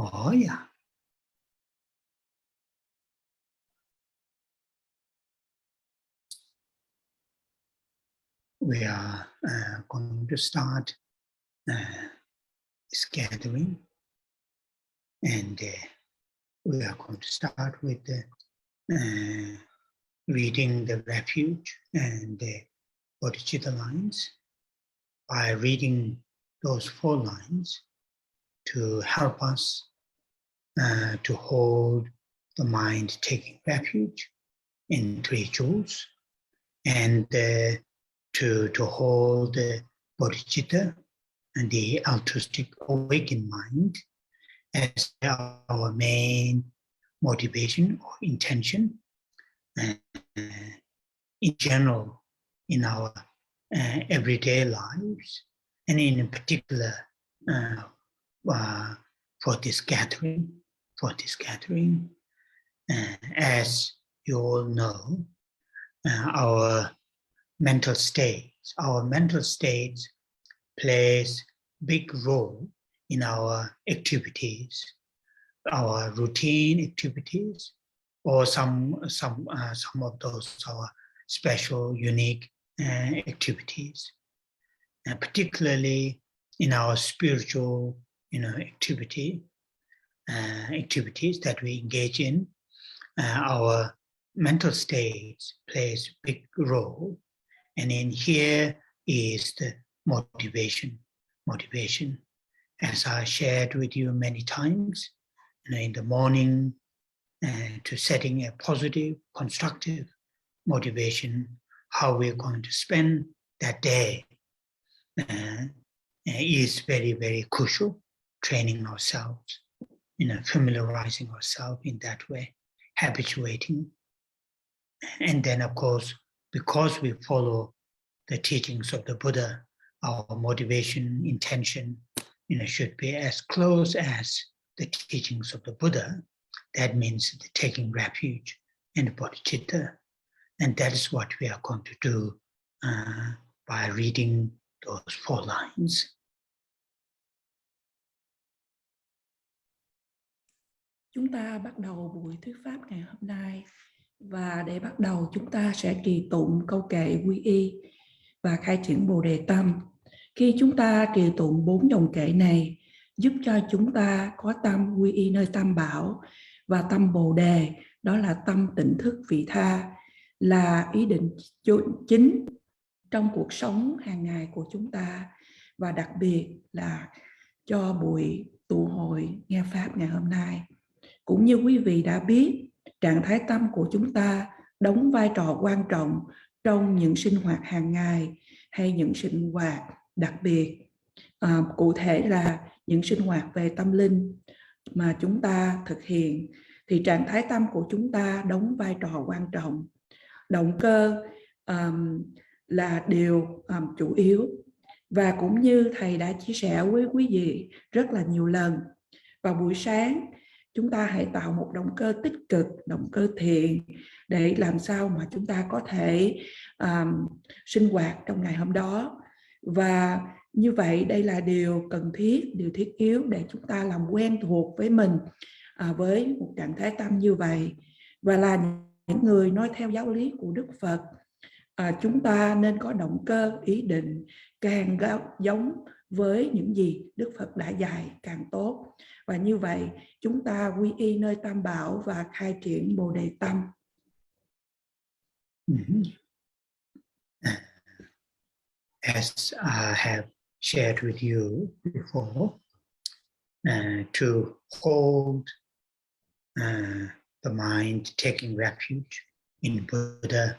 Oh yeah. We are going to start this gathering, and we are going to start with reading the refuge and the bodhicitta lines. By reading those 4 lines to help us to hold the mind taking refuge in 3 jewels, and to hold the bodhicitta and the altruistic awakened mind as our main motivation or intention in general in our everyday lives, and in particular for this gathering. As you all know, our mental states plays big role in our activities, our routine activities, or some of those our special, unique activities, and particularly in our spiritual, activities that we engage in. Our mental states plays big role, and in here is the motivation. As I shared with you many times, in the morning, to setting a positive, constructive motivation, how we're going to spend that day is very, very crucial. Training ourselves, familiarizing ourselves in that way, habituating. And then, of course, because we follow the teachings of the Buddha, our motivation, intention, should be as close as the teachings of the Buddha. That means the taking refuge in the bodhicitta. And that is what we are going to do by reading those 4 lines. Chúng ta bắt đầu buổi thuyết pháp ngày hôm nay, và để bắt đầu chúng ta sẽ trì tụng câu kệ quy y và khai triển Bồ Đề Tâm. Khi chúng ta trì tụng 4 dòng kệ này, giúp cho chúng ta có tâm quy y nơi Tam Bảo và tâm Bồ Đề, đó là tâm tỉnh thức vị tha, là ý định chính trong cuộc sống hàng ngày của chúng ta, và đặc biệt là cho buổi tụ hội nghe pháp ngày hôm nay. Cũng như quý vị đã biết, trạng thái tâm của chúng ta đóng vai trò quan trọng trong những sinh hoạt hàng ngày hay những sinh hoạt đặc biệt Cụ thể là những sinh hoạt về tâm linh mà chúng ta thực hiện, thì trạng thái tâm của chúng ta đóng vai trò quan trọng. Động cơ là điều chủ yếu. Và cũng như thầy đã chia sẻ với quý vị rất là nhiều lần, vào buổi sáng chúng ta hãy tạo một động cơ tích cực, động cơ thiện, để làm sao mà chúng ta có thể sinh hoạt trong ngày hôm đó. Và như vậy đây là điều cần thiết, điều thiết yếu để chúng ta làm quen thuộc với mình với một trạng thái tâm như vậy. Và là những người nói theo giáo lý của Đức Phật, chúng ta nên có động cơ ý định càng giống với những gì Đức Phật đã dạy càng tốt. Và như vậy chúng ta quy y nơi Tam Bảo và khai triển Bồ Đề Tâm. As I have shared with you before, to hold the mind taking refuge in Buddha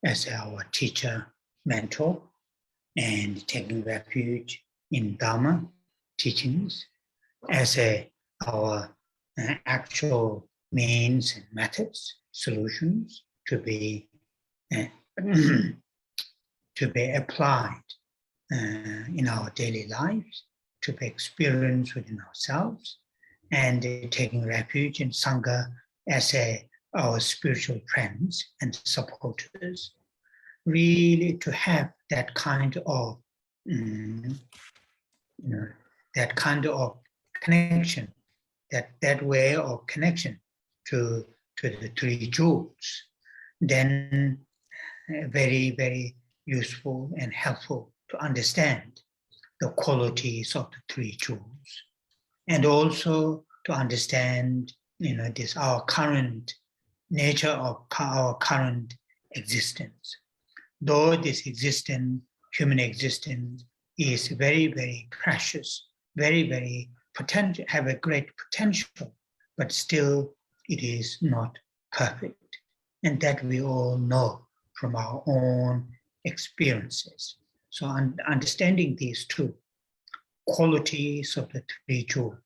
as our teacher, mentor, and taking refuge in Dharma teachings as our actual means and methods, solutions to be applied in our daily lives, to be experienced within ourselves, and taking refuge in Sangha as our spiritual friends and supporters. Really, to have that kind of that kind of connection, that way of connection to the three jewels, then very, very useful and helpful to understand the qualities of the three jewels, and also to understand, this our current nature of our current existence. Though this existence, human existence, is very, very precious, very, very potential, have a great potential, but still it is not perfect, and that we all know from our own experiences. So understanding these two qualities of the three jewels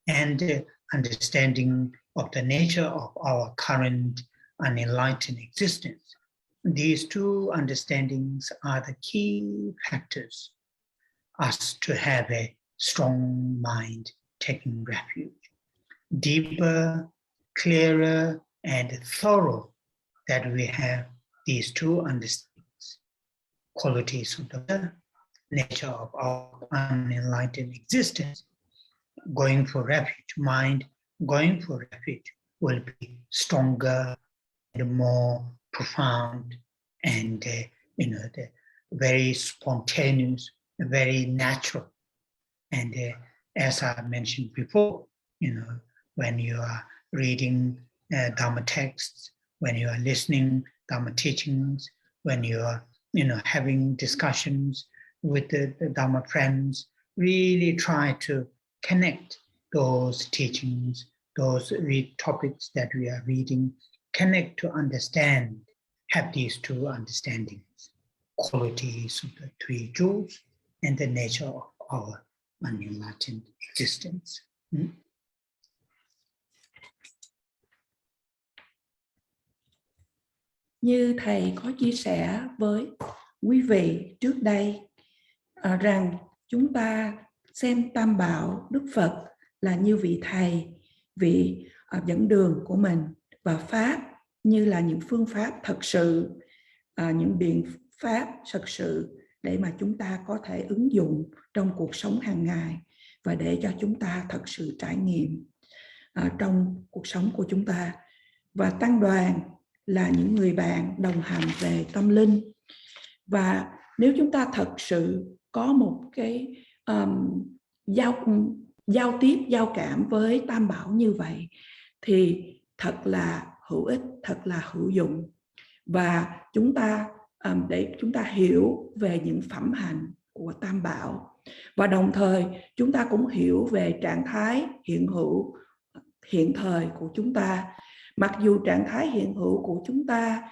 and understanding of the nature of our current unenlightened existence, these two understandings are the key factors us to have a strong mind taking refuge. Deeper, clearer, and thorough that we have these two understandings, qualities of the nature of our unenlightened existence, going for refuge, mind going for refuge will be stronger and more profound and the very spontaneous, very natural. And as I mentioned before, when you are reading Dharma texts, when you are listening Dharma teachings, when you are having discussions with the Dharma friends, really try to connect those teachings, those topics that we are reading, connect to understand, have these two understandings, qualities of the three jewels and the nature of our unenlightened existence. Như thầy có chia sẻ với quý vị trước đây rằng chúng ta xem Tam Bảo Đức Phật là như vị thầy, vị dẫn đường của mình, và Pháp như là những phương pháp thật sự, những biện pháp thật sự để mà chúng ta có thể ứng dụng trong cuộc sống hàng ngày và để cho chúng ta thật sự trải nghiệm trong cuộc sống của chúng ta. Và tăng đoàn là những người bạn đồng hành về tâm linh. Và nếu chúng ta thật sự có một cái giao tiếp, giao cảm với Tam Bảo như vậy thì thật là hữu ích, thật là hữu dụng. Và chúng ta để chúng ta hiểu về những phẩm hạnh của Tam Bảo, và đồng thời chúng ta cũng hiểu về trạng thái hiện hữu, hiện thời của chúng ta. Mặc dù trạng thái hiện hữu của chúng ta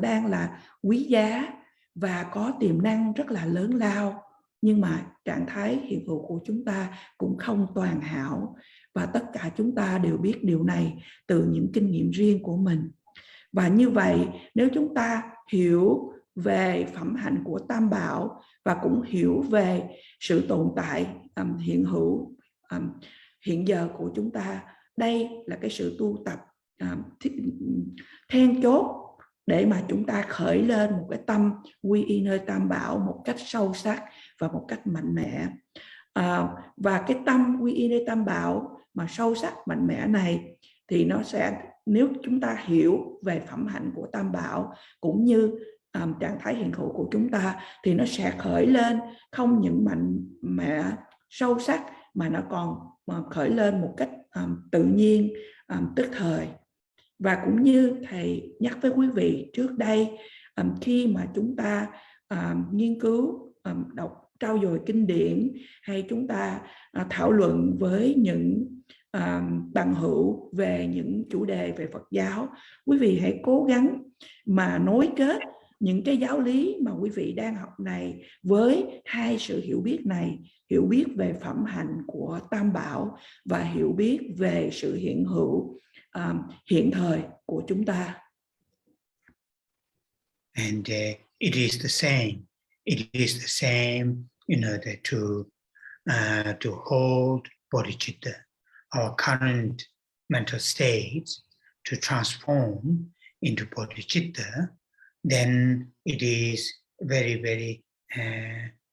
đang là quý giá và có tiềm năng rất là lớn lao, nhưng mà trạng thái hiện hữu của chúng ta cũng không toàn hảo, và tất cả chúng ta đều biết điều này từ những kinh nghiệm riêng của mình. Và như vậy, nếu chúng ta hiểu về phẩm hạnh của Tam Bảo và cũng hiểu về sự tồn tại hiện hữu hiện giờ của chúng ta, đây là cái sự tu tập then chốt để mà chúng ta khởi lên một cái tâm quy y nơi Tam Bảo một cách sâu sắc và một cách mạnh mẽ. Và cái tâm quy y nơi Tam Bảo mà sâu sắc mạnh mẽ này thì nó sẽ, nếu chúng ta hiểu về phẩm hạnh của Tam Bảo cũng như trạng thái hiện hữu của chúng ta, thì nó sẽ khởi lên không những mạnh mẽ sâu sắc mà nó còn khởi lên một cách tự nhiên, tức thời. Và cũng như thầy nhắc với quý vị trước đây, khi mà chúng ta nghiên cứu, đọc, trau dồi kinh điển, hay chúng ta thảo luận với những bằng hữu về những chủ đề về Phật giáo, quý vị hãy cố gắng mà nối kết những cái giáo lý mà quý vị đang học này với hai sự hiểu biết này, hiểu biết về phẩm hạnh của Tam Bảo và hiểu biết về sự hiện hữu hiện thời của chúng ta. And it is the same. It is the same, that to hold bodhicitta, our current mental states, to transform into bodhicitta, then it is very, very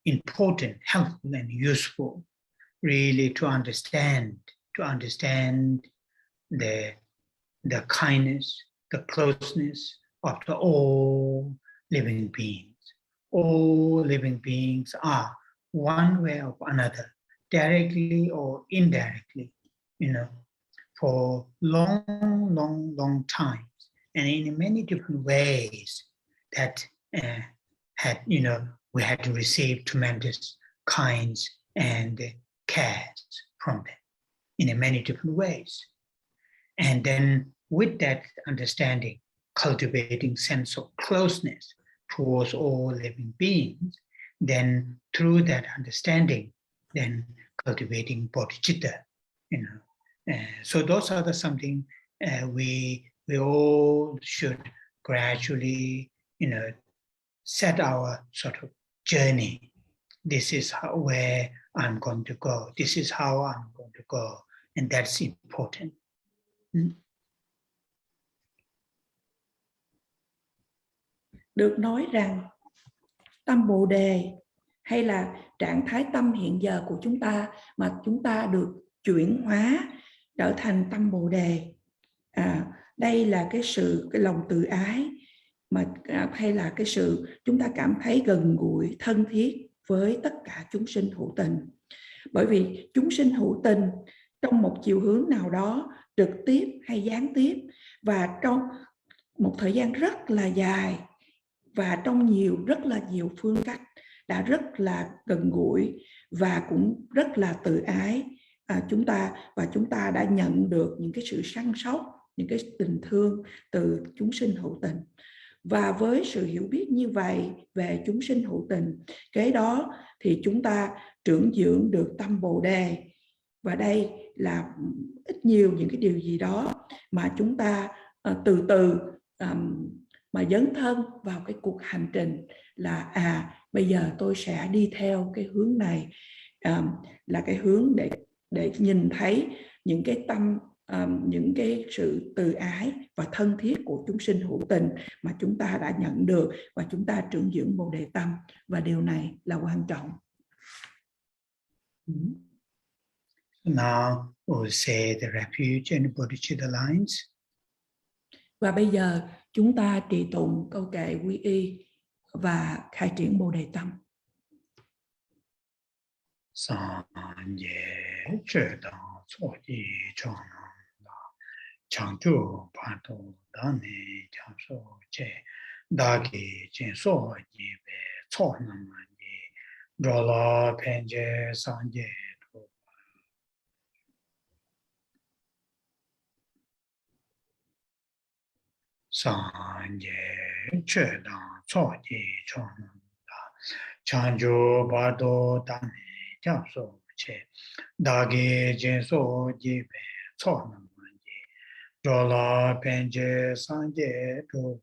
important, helpful, and useful, really, to understand the kindness, the closeness of all living beings. All living beings are, one way or another, directly or indirectly, for long times, and in many different ways, that we had to receive tremendous kinds and cares from them in many different ways. And then with that understanding, cultivating sense of closeness towards all living beings, then through that understanding, then cultivating bodhicitta, so those are something we all should gradually, set our sort of journey. This is where I'm going to go. This is how I'm going to go, and that's important. Được nói rằng tâm Bồ Đề hay là trạng thái tâm hiện giờ của chúng ta mà chúng ta được chuyển hóa trở thành tâm Bồ Đề, đây là cái lòng từ ái mà hay là cái sự chúng ta cảm thấy gần gũi, thân thiết với tất cả chúng sinh hữu tình. Bởi vì chúng sinh hữu tình trong một chiều hướng nào đó, trực tiếp hay gián tiếp, và trong một thời gian rất là dài và trong rất là nhiều phương cách, đã rất là gần gũi và cũng rất là tự ái chúng ta đã nhận được những cái sự săn sóc, những cái tình thương từ chúng sinh hữu tình. Và với sự hiểu biết như vậy về chúng sinh hữu tình, kế đó thì chúng ta trưởng dưỡng được tâm Bồ Đề. Và đây là ít nhiều những cái điều gì đó mà chúng ta từ từ mà dấn thân vào cái cuộc hành trình là bây giờ tôi sẽ đi theo cái hướng này, là cái hướng để nhìn thấy những cái tâm, những cái sự từ ái và thân thiết của chúng sinh hữu tình mà chúng ta đã nhận được, và chúng ta trưởng dưỡng Bồ Đề tâm, và điều này là quan trọng. Now we'll say the refuge and bodhicitta lines. Và bây giờ chúng ta trì tụng câu kệ quy y và khai triển Bồ Đề tâm. Sanje che dang so ji chang na chang chu pa to da ne chang so che da ki chen so ji be cho na ma ji ro la pen je san je to Sanje che dang so ji chang na chanjo bardo tane japso che dage jenso jibe chona manje jola penje sanje do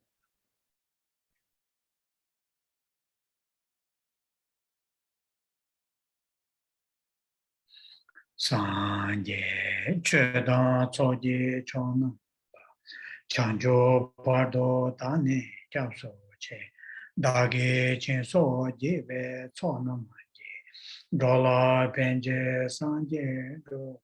sanje chedan choji chona chanjo bardo tane japso che dage jenso jibe chona manje jola penje sanje do.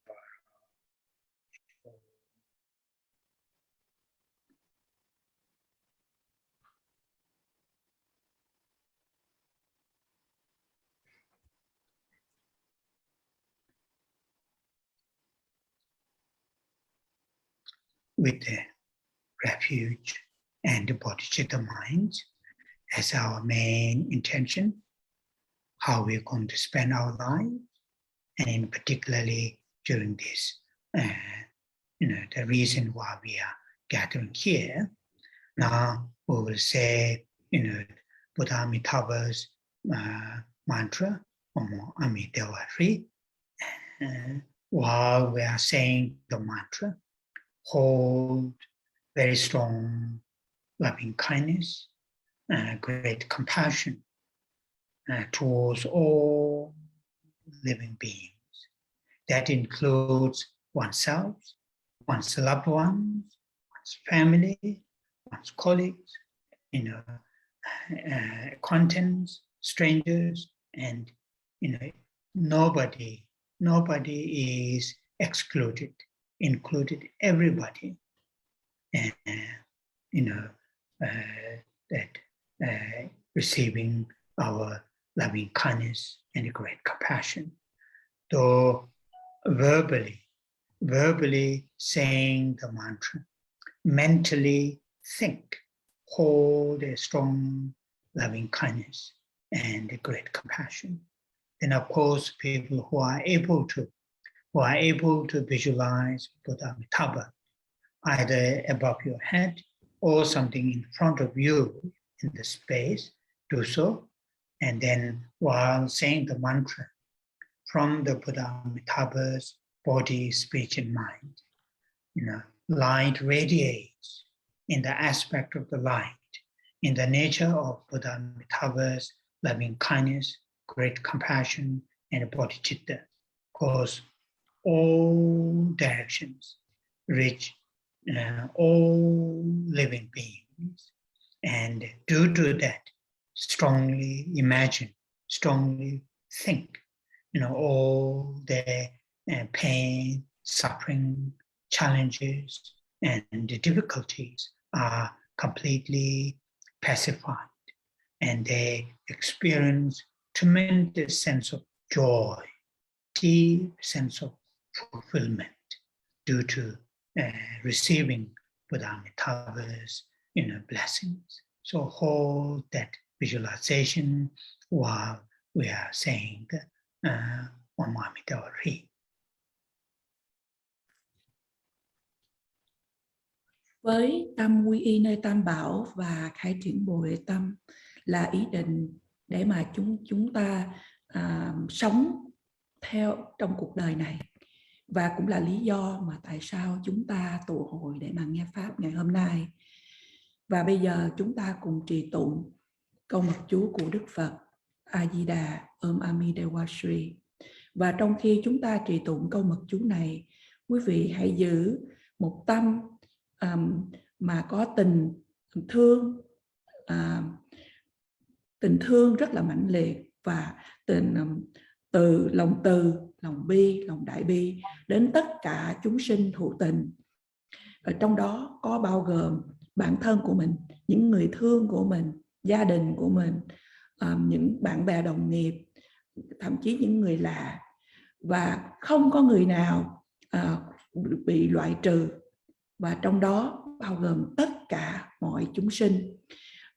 With the refuge and the bodhicitta mind as our main intention, how we're going to spend our life, and in particularly during this, the reason why we are gathering here. Now we will say, Buddha Amitabha's mantra, Omo Amitabha Ri. While we are saying the mantra, hold very strong loving kindness, great compassion towards all living beings. That includes oneself, one's loved ones, one's family, one's colleagues, acquaintances, strangers, and nobody is excluded, included everybody. That receiving our loving kindness and great compassion. Though verbally saying the mantra, mentally think, hold a strong loving kindness and a great compassion. Then of course people who are able to visualize Buddha Amitabha, either above your head or something in front of you in the space, do so. And then while saying the mantra from the Buddha Amitabha's body, speech, and mind, light radiates in the aspect of the light, in the nature of Buddha Amitabha's loving kindness, great compassion, and bodhicitta, cause all directions, reach all living beings. And due to that, strongly imagine, strongly think, all the pain, suffering, challenges, and the difficulties are completely pacified, and they experience tremendous sense of joy, deep sense of fulfillment due to receiving Buddha Amitabha's blessings. So hold that visualization while we are saying Om Amitabha Ri. Với tâm quy y nơi Tam Bảo và khai triển Bồ Đề Tâm là ý định để mà chúng ta sống theo trong cuộc đời này, và cũng là lý do mà tại sao chúng ta tụ hội để mà nghe pháp ngày hôm nay. Và bây giờ chúng ta cùng trì tụng câu mật chú của Đức Phật A Di Đà Om Amitabha Shri. Và trong khi chúng ta trì tụng câu mật chú này, quý vị hãy giữ một tâm mà có tình thương rất là mãnh liệt, và từ lòng bi, lòng đại bi đến tất cả chúng sinh hữu tình. Ở trong đó có bao gồm bản thân của mình, những người thương của mình, gia đình của mình, những bạn bè đồng nghiệp, thậm chí những người lạ, và không có người nào bị loại trừ. Và trong đó bao gồm tất cả mọi chúng sinh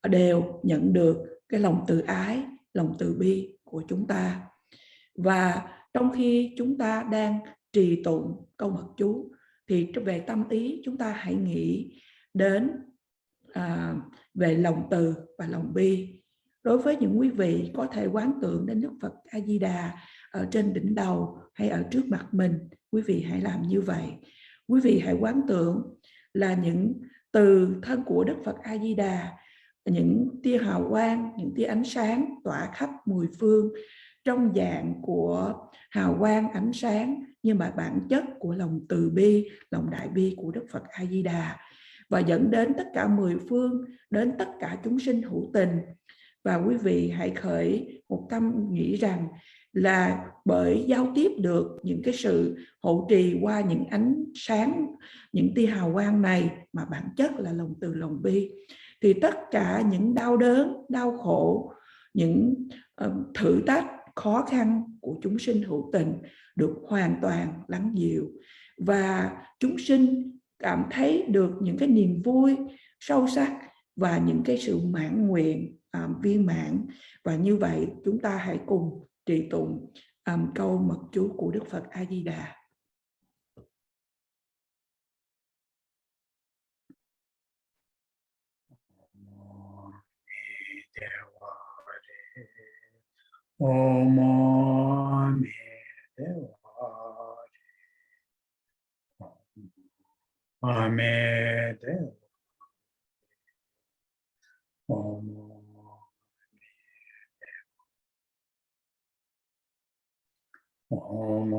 đều nhận được cái lòng từ ái, lòng từ bi của chúng ta. Và trong khi chúng ta đang trì tụng câu mật chú thì về tâm ý chúng ta hãy nghĩ đến về lòng từ và lòng bi, Đối với những quý vị có thể quán tưởng đến Đức Phật A Di Đà ở trên đỉnh đầu hay ở trước mặt mình, quý vị hãy làm như vậy. Quý vị hãy quán tưởng là những từ thân của Đức Phật A Di Đà, những tia hào quang, những tia ánh sáng tỏa khắp mười phương trong dạng của hào quang ánh sáng, nhưng mà bản chất của lòng từ bi, lòng đại bi của Đức Phật A Di Đà, và dẫn đến tất cả mười phương, đến tất cả chúng sinh hữu tình. Và quý vị hãy khởi một tâm nghĩ rằng là bởi giao tiếp được những cái sự hộ trì qua những ánh sáng, những tia hào quang này mà bản chất là lòng từ lòng bi, thì tất cả những đau đớn, đau khổ, những thử thách, khó khăn của chúng sinh hữu tình được hoàn toàn lắng dịu, và chúng sinh cảm thấy được những cái niềm vui sâu sắc và những cái sự mãn nguyện viên mãn. Và như vậy chúng ta hãy cùng trì tụng câu mật chú của Đức Phật A Di Đà. Om Mani Padme. Om Om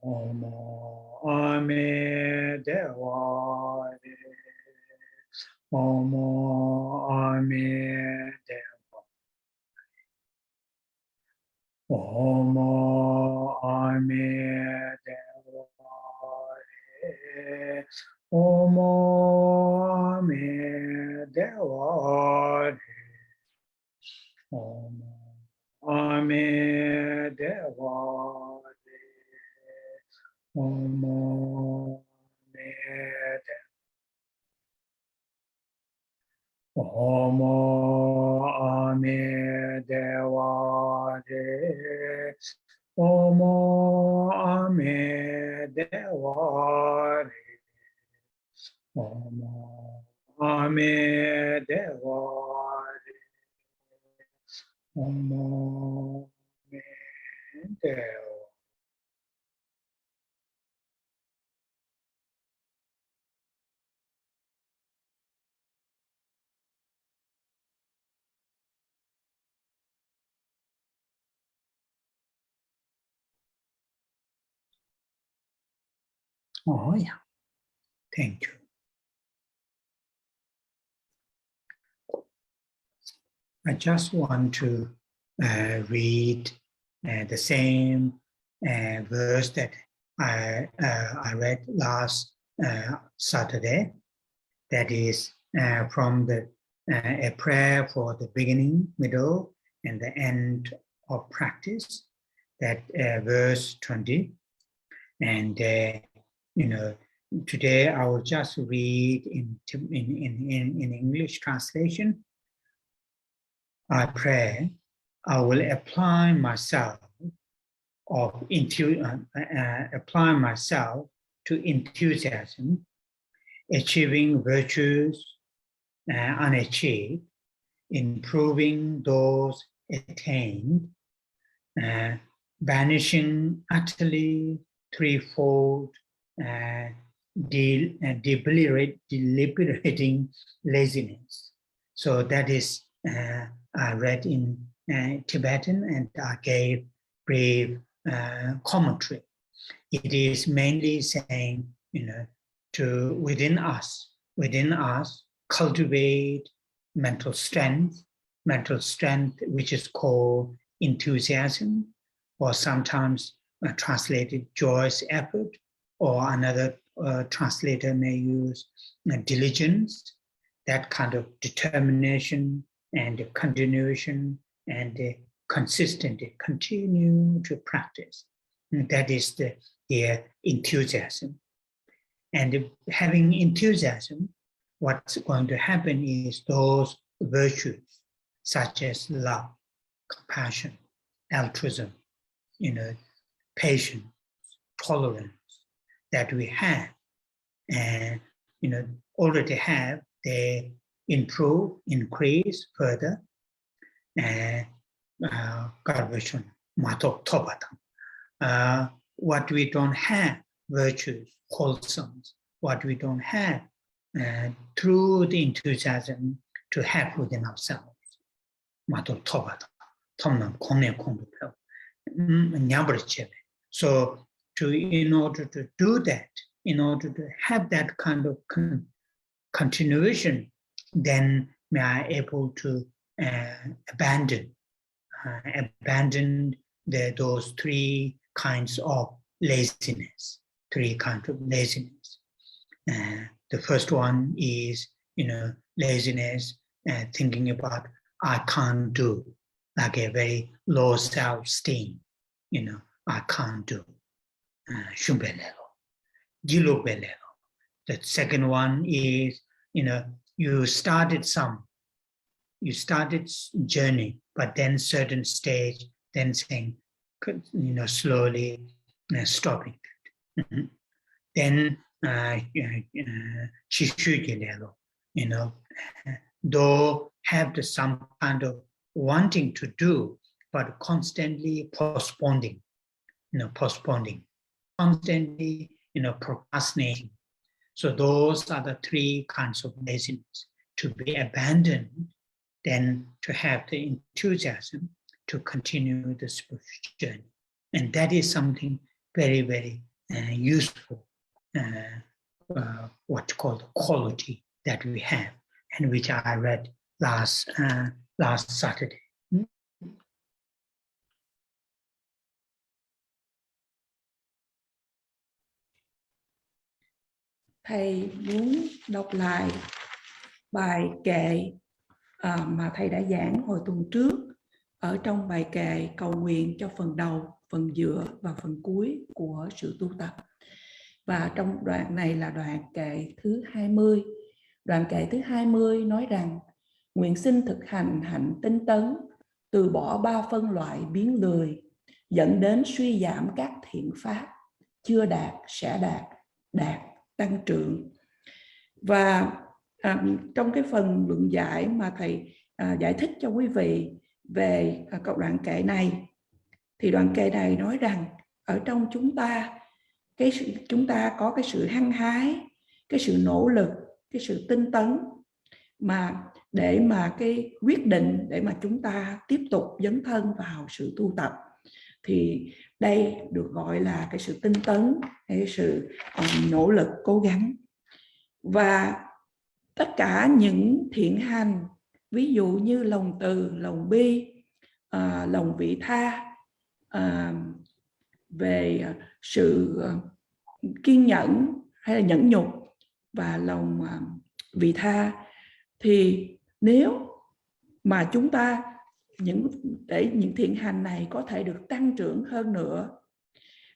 Om Omo Ame Dewa. Omo Ame Dewa. Omo Ame Dewa. Omo Ame Dewa. Omo Ame Dewa. Omo Ame Dewa Re. Omo Ame Dewa Re. Omo Ame Dewa Re. Omo Ame Dewa. Oh yeah, thank you. I just want to read the same verse that I read last Saturday. That is from a prayer for the beginning, middle, and the end of practice. That verse 20, and today I will just read in English translation. I pray I will apply myself to enthusiasm, achieving virtues unachieved, improving those attained, banishing utterly threefold, deliberating laziness. So that is I read in Tibetan, and I gave brief commentary. It is mainly saying, to within us, cultivate mental strength, which is called enthusiasm, or sometimes translated joyous effort, or another translator may use diligence, that kind of determination and continuation and consistent, continue to practice. And that is the enthusiasm. And having enthusiasm, what's going to happen is those virtues such as love, compassion, altruism, patience, tolerance that we have, and already have, they improve, increase further. What we don't have, virtues, wholesome, what we don't have, through the enthusiasm to have within ourselves. So in order to do that, in order to have that kind of continuation, then we are able to abandon those three kinds of laziness. The first one is, laziness, thinking about I can't do, like a very low self-esteem. I can't do. The second one is, you started journey, but then certain stage, then saying, slowly stopping it. Then though have some kind of wanting to do, but constantly postponing, constantly, procrastinating. So those are the three kinds of laziness. To be abandoned, then to have the enthusiasm to continue the spiritual journey. And that is something very, very useful, what's called quality that we have. and which I read last Saturday. Thầy muốn đọc lại bài kệ mà thầy đã giảng hồi tuần trước, ở trong bài kệ cầu nguyện cho phần đầu, phần giữa và phần cuối của sự tu tập. Và trong đoạn này là đoạn kệ thứ 20. Đoạn kệ thứ 20 nói rằng: nguyện xin thực hành hạnh tinh tấn, từ bỏ ba phân loại biến lười, dẫn đến suy giảm các thiện pháp, chưa đạt sẽ đạt, đạt tăng trưởng. Và trong cái phần luận giải mà thầy giải thích cho quý vị về đoạn kệ này, thì đoạn kệ này nói rằng ở trong chúng ta có cái sự hăng hái, cái sự nỗ lực, cái sự tinh tấn mà để mà cái quyết định để mà chúng ta tiếp tục dấn thân vào sự tu tập. Thì đây được gọi là cái sự tinh tấn, cái sự nỗ lực cố gắng. Và tất cả những thiện hành, ví dụ như lòng từ, lòng bi, lòng vị tha, về sự kiên nhẫn hay là nhẫn nhục và lòng vị tha, thì nếu mà chúng ta để những thiện hành này có thể được tăng trưởng hơn nữa,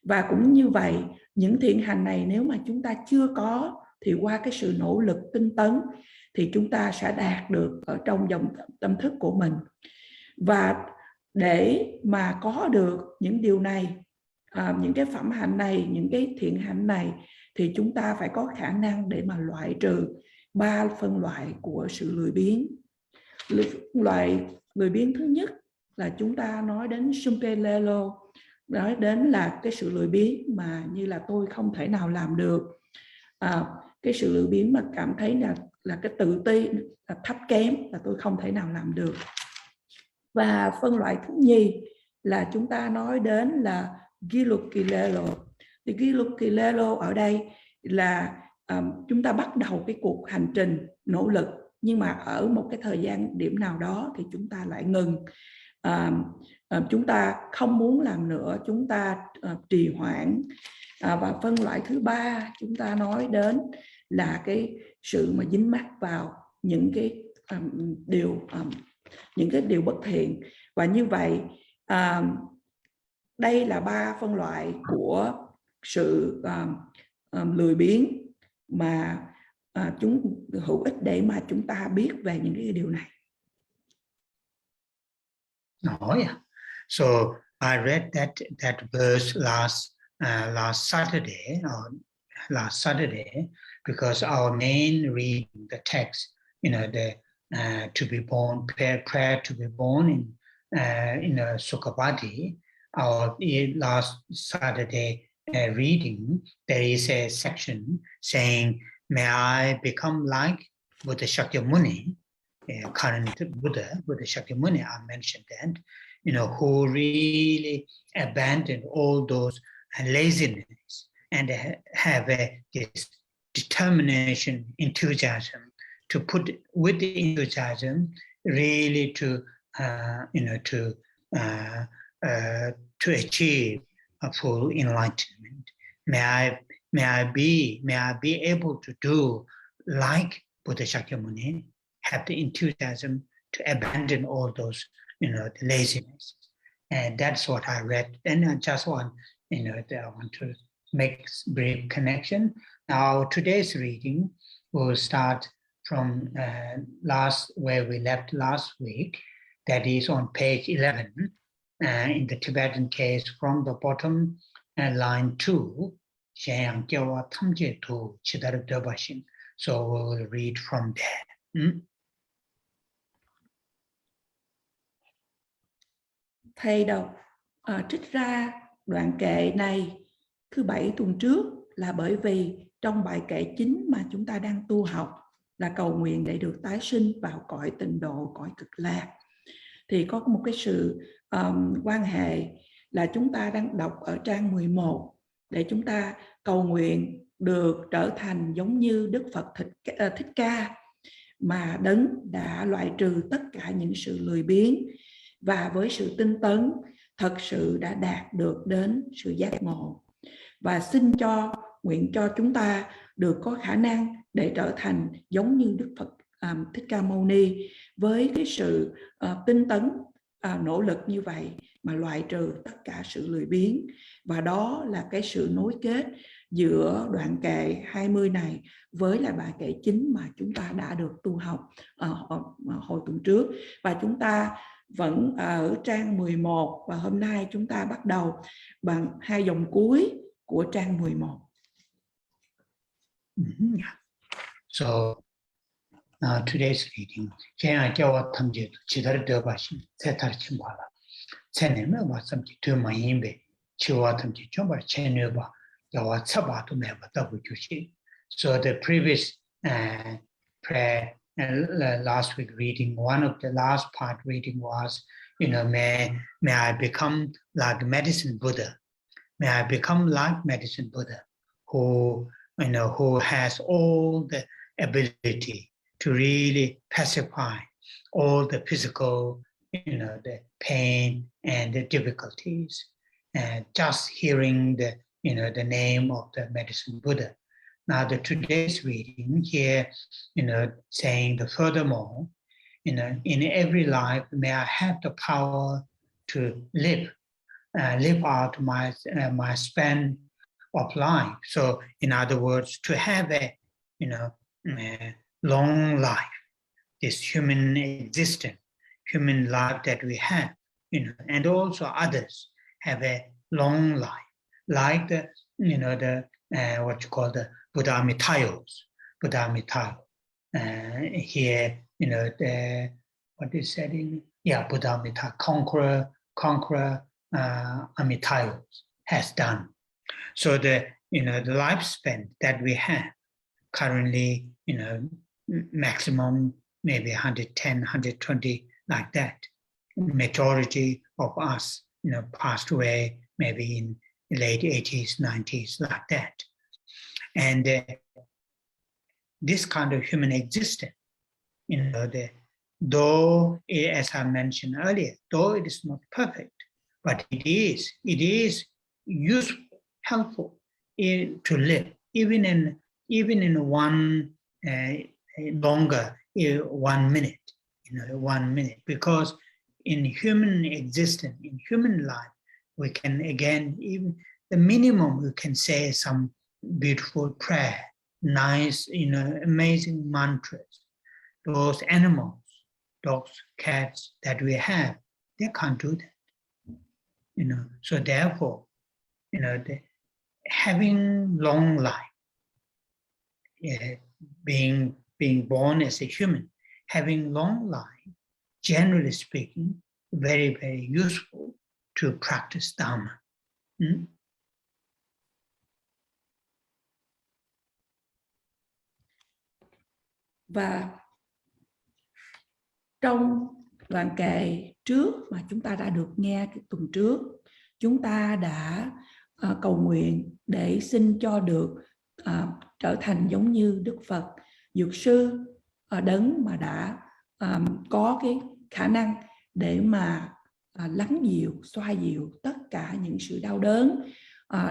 và cũng như vậy, những thiện hành này nếu mà chúng ta chưa có, thì qua cái sự nỗ lực tinh tấn thì chúng ta sẽ đạt được ở trong dòng tâm thức của mình. Và để mà có được những điều này, những cái phẩm hạnh này, những cái thiện hạnh này, thì chúng ta phải có khả năng để mà loại trừ ba phân loại của sự lười biếng. Loại lười biếng thứ nhất là chúng ta nói đến Sumpe-lelo, nói đến là cái sự lười biếng mà như là tôi không thể nào làm được, cái sự lười biếng mà cảm thấy là cái tự ti, là thấp kém, là tôi không thể nào làm được. Và phân loại thứ nhì là chúng ta nói đến là Gilukilelo. Thì Gilukilelo ở đây là chúng ta bắt đầu cái cuộc hành trình nỗ lực, nhưng mà ở một cái thời gian điểm nào đó thì chúng ta lại ngừng. Chúng ta không muốn làm nữa, chúng ta trì hoãn. Và phân loại thứ ba chúng ta nói đến là cái sự mà dính mắc vào những cái điều bất thiện. Và như vậy đây là ba phân loại của sự lười biếng mà chúng hữu ích để mà chúng ta biết về những cái điều này. Oh yeah. So I read that verse last Saturday because our main reading, the text, the to be born, prayer to be born in Sukhavati. Our last Saturday reading, there is a section saying, "May I become like Buddha Shakyamuni." Current Buddha Shakyamuni, I mentioned that, who really abandoned all those laziness and have this determination, enthusiasm to put with the enthusiasm really to achieve a full enlightenment. May I be able to do like Buddha Shakyamuni, have the enthusiasm to abandon all those, the laziness. And that's what I read. And I just want, I want to make brief connection. Now, today's reading will start from where we left last week. That is on page 11 in the Tibetan case, from the bottom line 2. So we will read from there. Thầy đọc trích ra đoạn kệ này thứ 7 tuần trước là bởi vì trong bài kệ chính mà chúng ta đang tu học là cầu nguyện để được tái sinh vào cõi tịnh độ, cõi cực lạc, thì có một cái sự quan hệ là chúng ta đang đọc ở trang 11 để chúng ta cầu nguyện được trở thành giống như Đức Phật Thích Ca. mà Đấng đã loại trừ tất cả những sự lười biếng, và với sự tinh tấn thật sự đã đạt được đến sự giác ngộ. Và xin nguyện cho chúng ta được có khả năng để trở thành giống như Đức Phật Thích Ca Mâu Ni, với cái sự tinh tấn, nỗ lực như vậy mà loại trừ tất cả sự lười biếng. Và đó là cái sự nối kết giữa đoạn kệ 20 này với lại bài kệ 9 mà chúng ta đã được tu học hồi tuần trước. Và chúng ta vẫn ở trang 11, và hôm nay chúng ta bắt đầu bằng 2 dòng cuối của trang 11. So today's reading, Kaya Jawa Tamji, Chidar Debashi, Setar Chimbala, Seneme was some to my imbe, Chiwa Tamji Chomba, Chenuba, Yawa Sabatu Meba, Dabuchi. So the previous prayer last week reading, one of the last part reading was, may I become like medicine Buddha. May I become like medicine Buddha, who has all the ability to really pacify all the physical, the pain and the difficulties. And just hearing the name of the medicine Buddha. Now today's reading here, saying the furthermore, in every life, may I have the power to live out my span of life. So, in other words, to have a long life, this human existence, human life that we have, and also others have a long life, like the what you call the Buddha Amitayos. Here, the what is said in Buddha Amita, conqueror Amitayos has done. So the lifespan that we have currently, maximum maybe 110, 120, like that. Majority of us, passed away maybe in the late 80s, 90s, like that. And this kind of human existence, though, as I mentioned earlier, though it is not perfect, but it is useful, helpful to live, even in one longer 1 minute, 1 minute, because in human existence, in human life, we can again, even the minimum, we can say some beautiful prayer, nice, amazing mantras. Those animals, dogs, cats that we have, they can't do that. So therefore, having long life, being born as a human, having long life, generally speaking, very, very useful to practice Dharma. Và trong đoạn kệ trước mà chúng ta đã được nghe cái tuần trước, chúng ta đã cầu nguyện để xin cho được trở thành giống như Đức Phật, Dược Sư, Đấng mà đã có cái khả năng để mà lắng dịu, xoa dịu tất cả những sự đau đớn,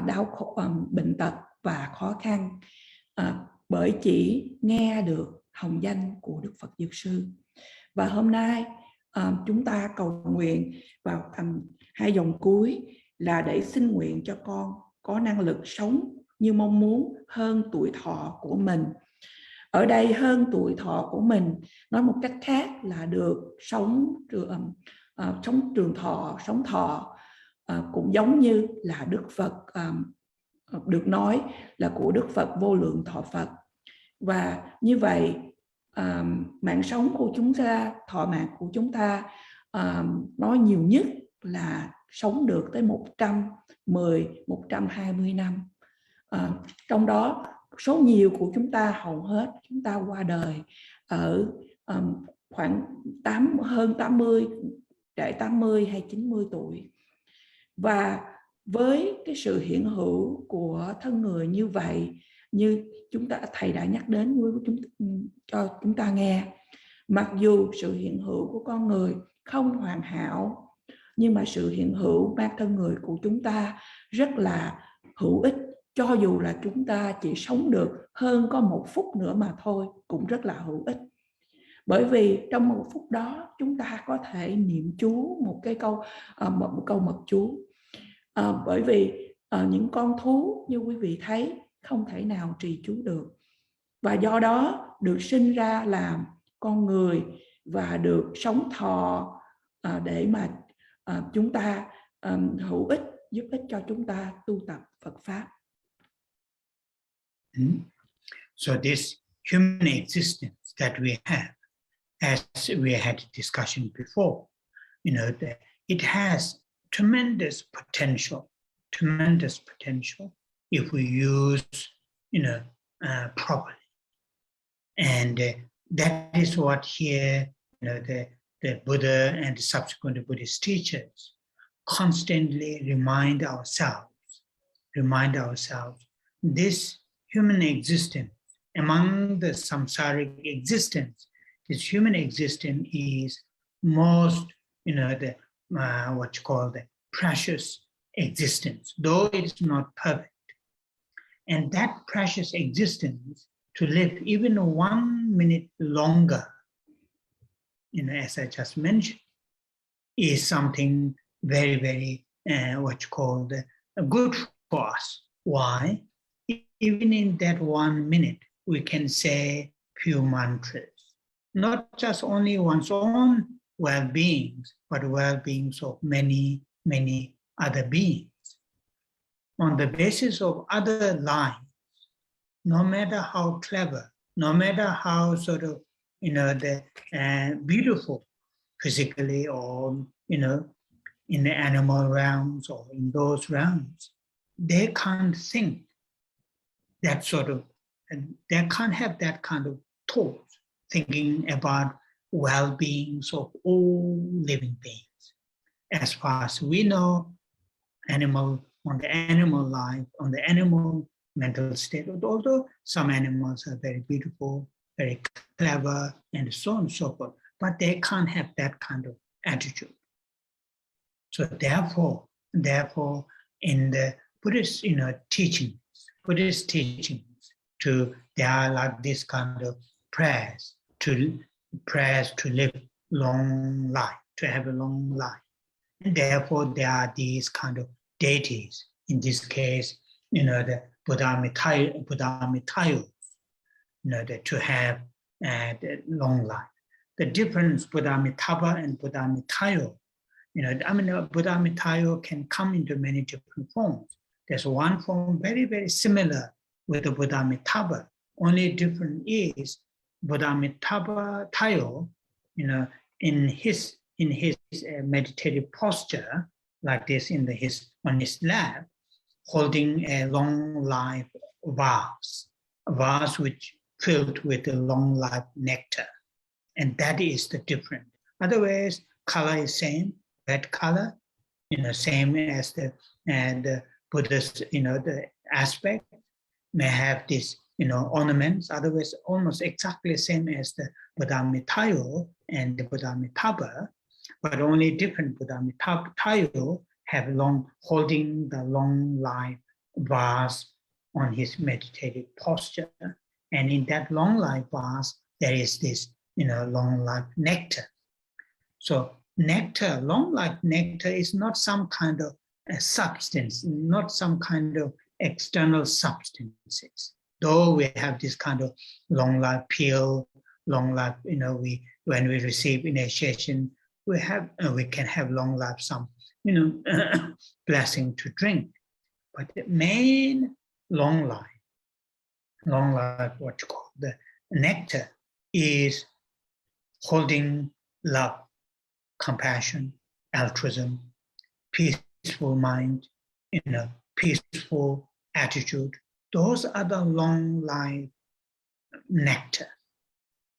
đau khổ, bệnh tật và khó khăn, bởi chỉ nghe được hồng danh của Đức Phật Dược Sư. Và hôm nay chúng ta cầu nguyện vào 2 dòng cuối là để xin nguyện cho con có năng lực sống như mong muốn hơn tuổi thọ của mình. Ở đây hơn tuổi thọ của mình, nói một cách khác là được sống trường thọ, sống thọ, cũng giống như là Đức Phật, được nói là của Đức Phật Vô Lượng Thọ Phật. Và như vậy, mạng sống của chúng ta, thọ mạng của chúng ta, nói nhiều nhất là sống được tới 110, 120 năm. Trong đó số nhiều của chúng ta, hầu hết chúng ta qua đời ở khoảng hơn 80, trễ 80 hay 90 tuổi. Và với cái sự hiện hữu của thân người như vậy, như thầy đã nhắc đến cho chúng ta nghe, Mặc dù sự hiện hữu của con người không hoàn hảo, nhưng mà sự hiện hữu mang thân người của chúng ta rất là hữu ích. Cho dù là chúng ta chỉ sống được hơn có 1 phút nữa mà thôi, cũng rất là hữu ích. Bởi vì trong 1 phút đó chúng ta có thể niệm chú một câu mật chú. Bởi vì những con thú như quý vị thấy không thể nào trì chú được, và do đó được sinh ra làm con người và được sống thọ để mà chúng ta hữu ích, giúp ích cho chúng ta tu tập Phật pháp. So this human existence that we have, as we had a discussion before, it has tremendous potential if we use, properly. And that is what here, the Buddha and the subsequent Buddhist teachers constantly remind ourselves, this human existence, among the samsaric existence, this human existence is most, what you call the precious existence, though it is not perfect. And that precious existence, to live even 1 minute longer, as I just mentioned, is something very, very, good for us. Why? Even in that 1 minute, we can say few mantras, not just only one's own well-being, but well-beings of many, many other beings. On the basis of other lives, no matter how clever, no matter how sort of, beautiful physically, or, in the animal realms or in those realms, they can't think that sort of, they can't have that kind of thought, thinking about well-beings of all living beings. As far as we know, on the animal life, on the animal mental state, although some animals are very beautiful, very clever, and so on and so forth, but they can't have that kind of attitude. So therefore, in the Buddhist, teachings, there are like this kind of prayers to live long life, to have a long life. And therefore, there are these kind of deities. In this case, the Buddha Mitayos, to have the long life. The difference, Buddha Mitaba and Buddha Mitayo, Buddha Mitayo can come into many different forms. There's one form very, very similar with the Buddha Mitaba. Only different is Buddha Mitaba Tayo, in his meditative posture, like this on his lap, holding a long life vase, a vase which filled with a long life nectar. And that is the difference. Otherwise, color is same, red color, same as the Buddha's, the aspect may have this, ornaments, otherwise almost exactly the same as the Buddha Mitayo and the Buddha Mitaba, but only different. Buddha Mitayo have holding the long life vase on his meditative posture. And in that long life vase, there is this, long life nectar. So nectar, long life nectar is not some kind of a substance, not some kind of external substances. Though we have this kind of long life pill, long life, when we receive initiation, we can have long life, some, blessing to drink. But the main long life, what you call the nectar, is holding love, compassion, altruism, peaceful mind, peaceful attitude. Those are the long life nectar.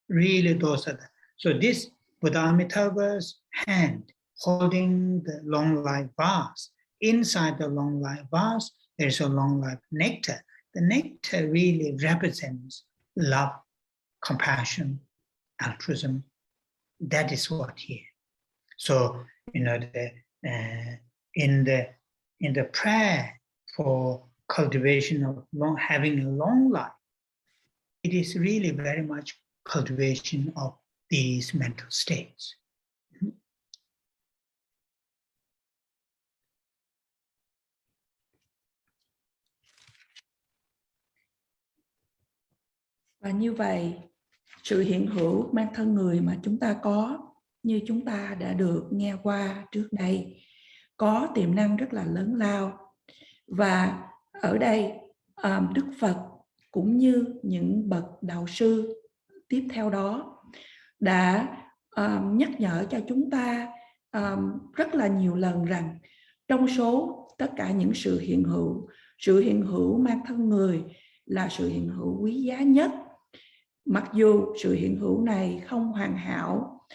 Really, those are the. So this Buddha Amitabha's hand holding the long life vase. Inside the long life vase, there is a long life nectar. The nectar really represents love, compassion, altruism, that is what here. So, you know, in the prayer for cultivation of having a long life, it is really very much cultivation of these mental states. Và như vậy, sự hiện hữu mang thân người mà chúng ta có, như chúng ta đã được nghe qua trước đây, có tiềm năng rất là lớn lao. Và ở đây Đức Phật cũng như những bậc đạo sư tiếp theo đó đã nhắc nhở cho chúng ta rất là nhiều lần rằng trong số tất cả những sự hiện hữu mang thân người là sự hiện hữu quý giá nhất. Mặc dù sự hiện hữu này không hoàn hảo,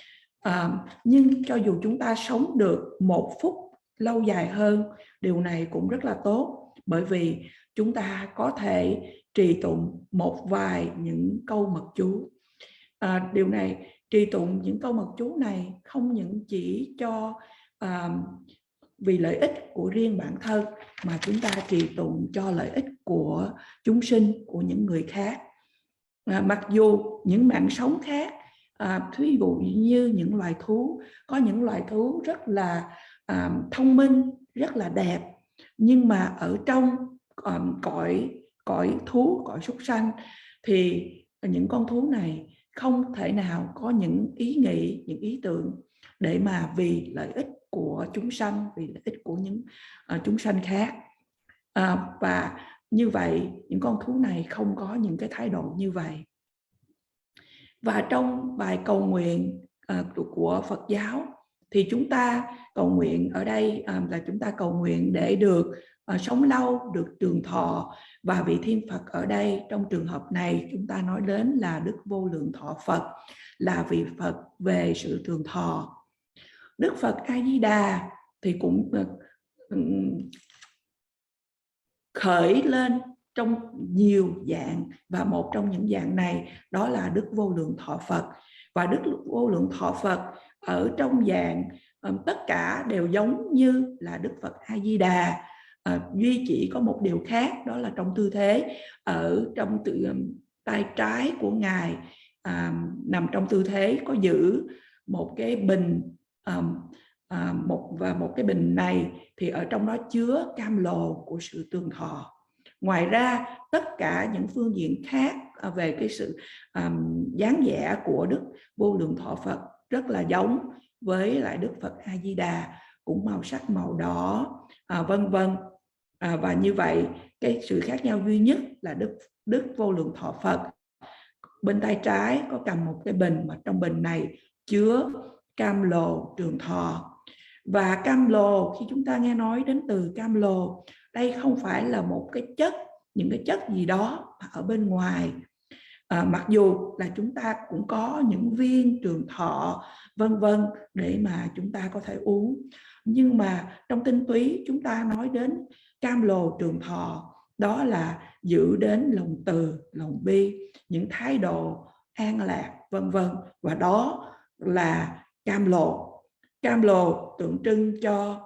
nhưng cho dù chúng ta sống được 1 phút lâu dài hơn, điều này cũng rất là tốt, bởi vì chúng ta có thể trì tụng một vài những câu mật chú. Điều này, trì tụng những câu mật chú này không những chỉ cho vì lợi ích của riêng bản thân, mà chúng ta trì tụng cho lợi ích của chúng sinh, của những người khác. Mặc dù những mạng sống khác, thí dụ như những loài thú, có những loài thú rất là thông minh, rất là đẹp, nhưng mà ở trong cõi thú, cõi súc sanh, thì những con thú này không thể nào có những ý nghĩ, những ý tưởng để mà vì lợi ích của chúng sanh, vì lợi ích của những chúng sanh khác. Và như vậy, những con thú này không có những cái thái độ như vậy. Và trong bài cầu nguyện của Phật giáo thì chúng ta cầu nguyện ở đây là chúng ta cầu nguyện để được sống lâu, được trường thọ. Và vị Thiên Phật ở đây trong trường hợp này chúng ta nói đến là Đức Vô Lượng Thọ Phật, là vị Phật về sự trường thọ. Đức Phật A Di Đà thì cũng khởi lên trong nhiều dạng, và một trong những dạng này đó là Đức Vô Lượng Thọ Phật. Và Đức Vô Lượng Thọ Phật ở trong dạng tất cả đều giống như là Đức Phật A Di Đà, duy chỉ có một điều khác, đó là trong tư thế ở trong tay trái của Ngài nằm trong tư thế có giữ một cái bình, một cái bình này thì ở trong đó chứa cam lồ của sự trường thọ. Ngoài ra tất cả những phương diện khác về cái sự dáng vẻ của Đức Vô Lượng Thọ Phật rất là giống với lại Đức Phật A Di Đà, cũng màu sắc màu đỏ, vân vân. Và như vậy cái sự khác nhau duy nhất là Đức Vô Lượng Thọ Phật bên tay trái có cầm một cái bình, mà trong bình này chứa cam lồ trường thọ. Và cam lồ, khi chúng ta nghe nói đến từ cam lồ, đây không phải là một cái chất, những cái chất gì đó ở bên ngoài. Mặc dù là chúng ta cũng có những viên trường thọ vân vân để mà chúng ta có thể uống, nhưng mà trong tinh túy chúng ta nói đến cam lồ trường thọ, đó là giữ đến lòng từ, lòng bi, những thái độ an lạc vân vân, và đó là cam lồ. Cam lồ tượng trưng cho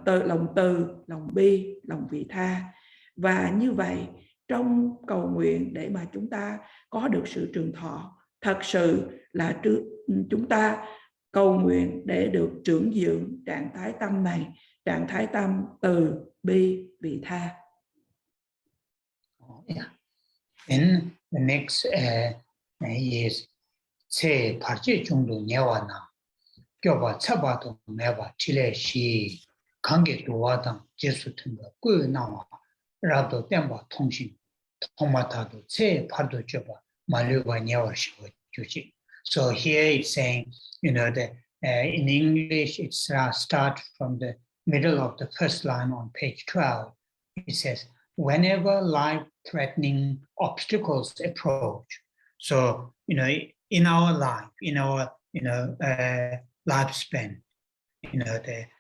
lòng từ, lòng bi, lòng vị tha. Và như vậy trong cầu nguyện để mà chúng ta có được sự trường thọ, thật sự là chúng ta cầu nguyện để được trưởng dưỡng trạng thái tâm này, trạng thái tâm từ bi vị tha. Yeah. And the next is say parche chungdu nyewa na kyoba chabato meba chile shi kange duwa dang jesu tunga kuyo nawa rado tenba tongshin tomatado che pardo choba maluba nyewa shiwa juji. So here it's saying, you know, in English it starts from the middle of the first line on page 12. It says, whenever life-threatening obstacles approach. So, you know, in our life, in our, lifespan,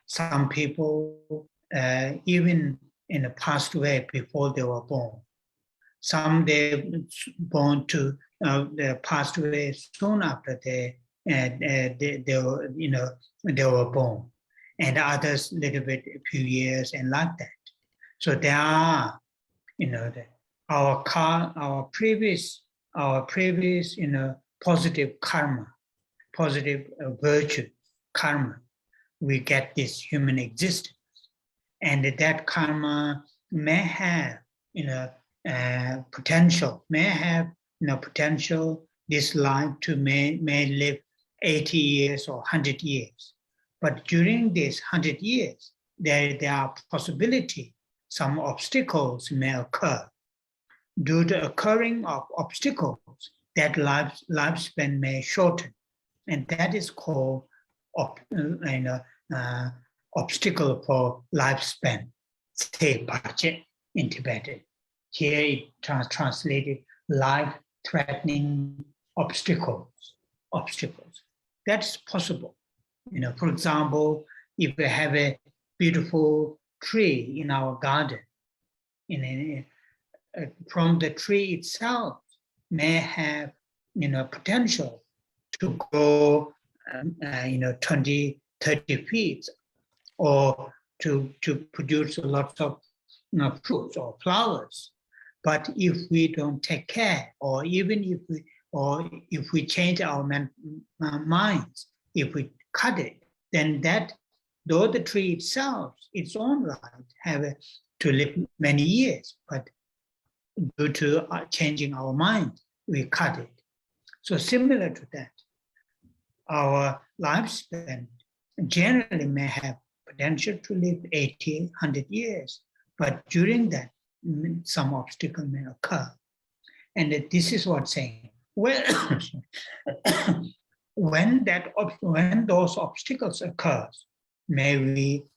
some people even in the past way before they were born. Some they born to they passed away soon after they they were born, and others a little bit, a few years, and like that. So there are, our previous, positive karma, positive virtue, karma. We get this human existence, and that karma may have, potential, this life to may live 80 years or 100 years. But during these 100 years, there are possibility, some obstacles may occur. Due to occurring of obstacles, that lifespan may shorten, and that is called obstacle for lifespan, in Tibetan. Here it translated life-threatening obstacles. That's possible. For example, if we have a beautiful tree in our garden, from the tree itself may have, potential to grow, 20, 30 feet, or to produce a lot of fruits or flowers. But if we don't take care, or even if we change our minds, if we cut it, then though the tree itself, its own right, have to live many years, but due to changing our mind, we cut it. So similar to that, our lifespan generally may have potential to live 80, 100 years, but during that, some obstacle may occur. And this is what saying, when those obstacles occur, may we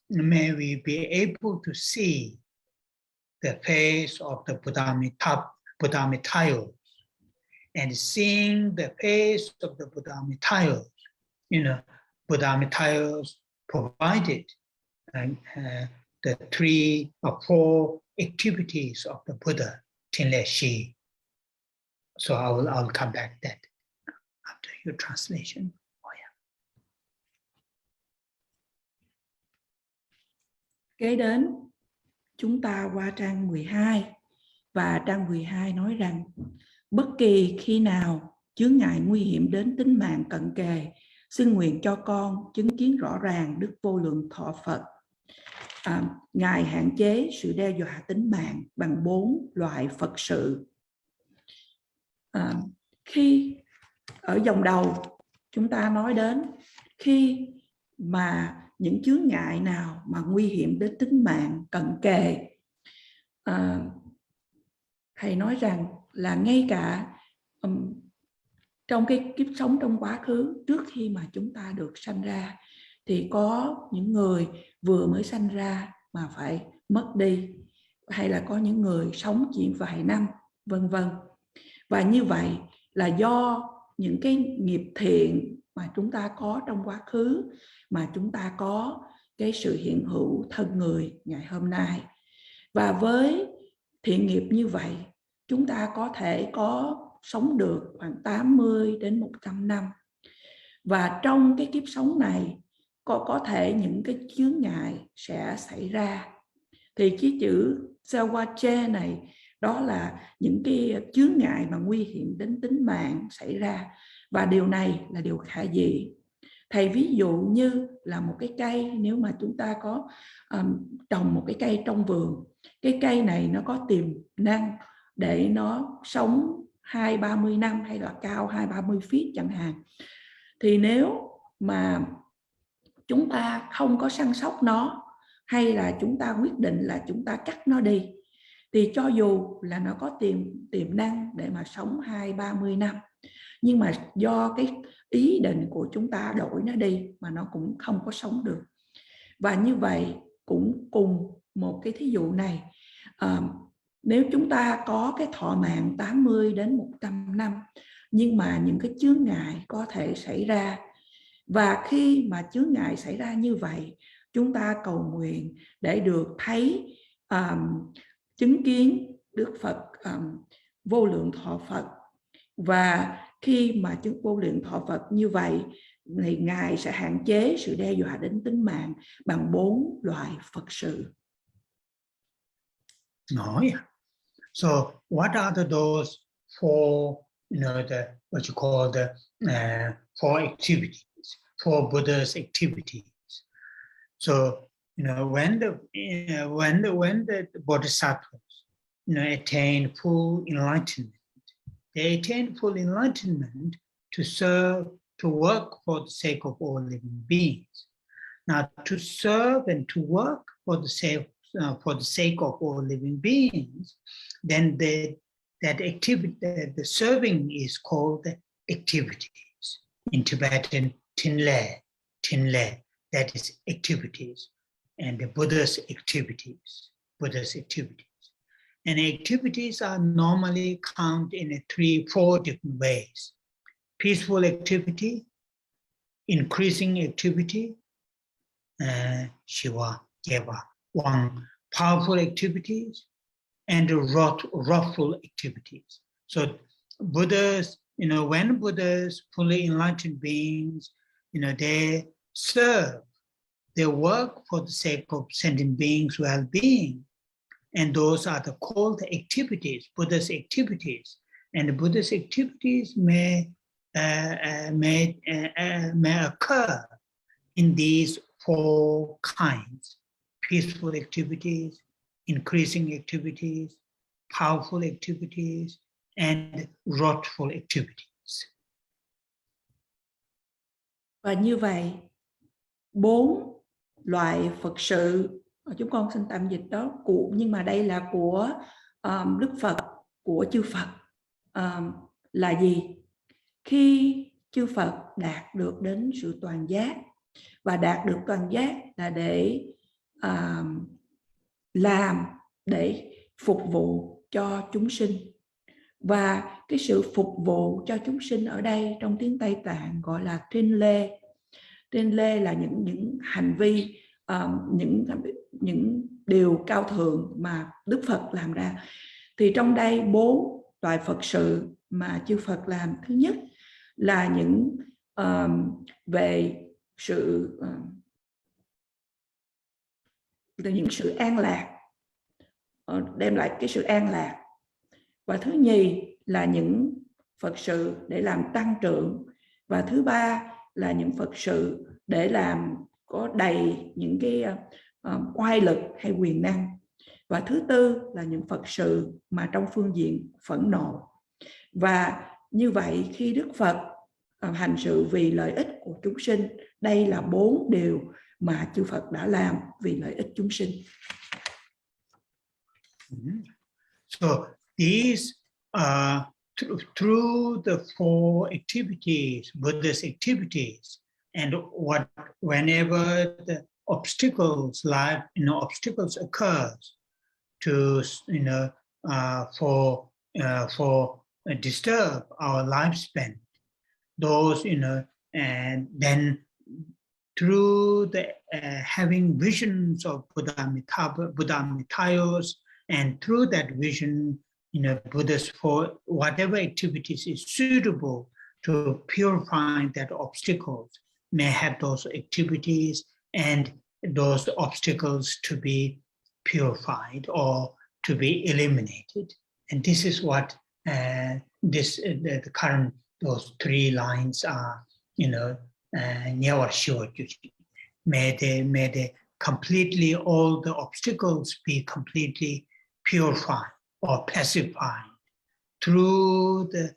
be able to see the face of the Buddha-Mitayos, and seeing the face of the Buddha-Mitayos, Buddha-Mitayos provided the 3 or 4 activities of the Buddha, Tinle Shi. So I'll come back to that after your translation. Kế đến, chúng ta qua trang 12, và trang 12 nói rằng bất kỳ khi nào chướng ngại nguy hiểm đến tính mạng cận kề, xin nguyện cho con chứng kiến rõ ràng Đức Vô Lượng Thọ Phật. Ngài hạn chế sự đe dọa tính mạng bằng 4 loại Phật sự. Khi ở dòng đầu chúng ta nói đến khi mà những chướng ngại nào mà nguy hiểm đến tính mạng cận kề, thầy nói rằng là ngay cả trong cái kiếp sống trong quá khứ, trước khi mà chúng ta được sanh ra, thì có những người vừa mới sanh ra mà phải mất đi, hay là có những người sống chỉ vài năm, vân vân. Và như vậy là do những cái nghiệp thiện mà chúng ta có trong quá khứ, mà chúng ta có cái sự hiện hữu thân người ngày hôm nay. Và với thiện nghiệp như vậy, chúng ta có thể sống được khoảng 80 đến 100 năm. Và trong cái kiếp sống này có thể những cái chướng ngại sẽ xảy ra. Thì cái chữ Sawache này, đó là những cái chướng ngại mà nguy hiểm đến tính mạng xảy ra. Và điều này là điều khả dĩ. Thầy ví dụ như là một cái cây, nếu mà chúng ta có trồng một cái cây trong vườn, cái cây này nó có tiềm năng để nó sống 20-30 năm, hay là cao 20-30 feet chẳng hạn. Thì nếu mà chúng ta không có săn sóc nó, hay là chúng ta quyết định là chúng ta cắt nó đi, thì cho dù là nó có tiềm năng để mà sống 20-30 năm, nhưng mà do cái ý định của chúng ta đổi nó đi mà nó cũng không có sống được. Và như vậy cũng cùng một cái thí dụ này, nếu chúng ta có cái thọ mạng 80 đến 100 năm, nhưng mà những cái chướng ngại có thể xảy ra. Và khi mà chướng ngại xảy ra như vậy, chúng ta cầu nguyện để được thấy, chứng kiến Đức Phật Vô Lượng Thọ Phật, và khi mà chứng vô lượng thọ Phật như vậy thì Ngài sẽ hạn chế sự đe dọa đến tính mạng bằng 4 loại Phật sự. No, yeah. So what are those four, what you call the four activities, four Buddha's activities? So when the bodhisattvas attain full enlightenment, they attain full enlightenment to serve, to work for the sake of all living beings. Now, to serve and to work for the sake of all living beings, then that activity, the serving is called activities. In Tibetan, Tinle, that is activities, and the Buddha's activities. And activities are normally counted in 3-4 different ways: peaceful activity, increasing activity, Shiva, Deva, one powerful activities, and wrathful activities. So Buddhas, when Buddhas, fully enlightened beings, they serve, they work for the sake of sentient beings' well-being, and those are called activities, Buddha's activities. And the Buddha's activities may occur in these 4 kinds: peaceful activities, increasing activities, powerful activities, and wrathful activities. Và như vậy, 4 loại Phật sự, chúng con xin tạm dịch đó, nhưng mà đây là của Đức Phật, của chư Phật, là gì? Khi chư Phật đạt được đến sự toàn giác, và đạt được toàn giác là để làm, để phục vụ cho chúng sinh. Và cái sự phục vụ cho chúng sinh ở đây trong tiếng Tây Tạng gọi là Trên lê là những hành vi, những điều cao thượng mà Đức Phật làm ra. Thì trong đây 4 loại Phật sự mà chư Phật làm, thứ nhất là những về sự an lạc, đem lại cái sự an lạc. Và thứ nhì là những Phật sự để làm tăng trưởng. Và thứ ba là những Phật sự để làm có đầy những cái oai lực hay quyền năng. Và thứ tư là những Phật sự mà trong phương diện phẫn nộ. Và như vậy khi Đức Phật hành sự vì lợi ích của chúng sinh, đây là 4 điều mà chư Phật đã làm vì lợi ích chúng sinh. So these through the 4 activities, Buddha's activities, and whenever the obstacles occurs to for disturb our lifespan, those and then through the having visions of Buddha Mitayos, and through that vision, Buddha's, for whatever activities is suitable to purify that obstacles, may have those activities and those obstacles to be purified or to be eliminated. And this is what the current, those 3 lines are, may they completely, all the obstacles be completely purified or pacified through the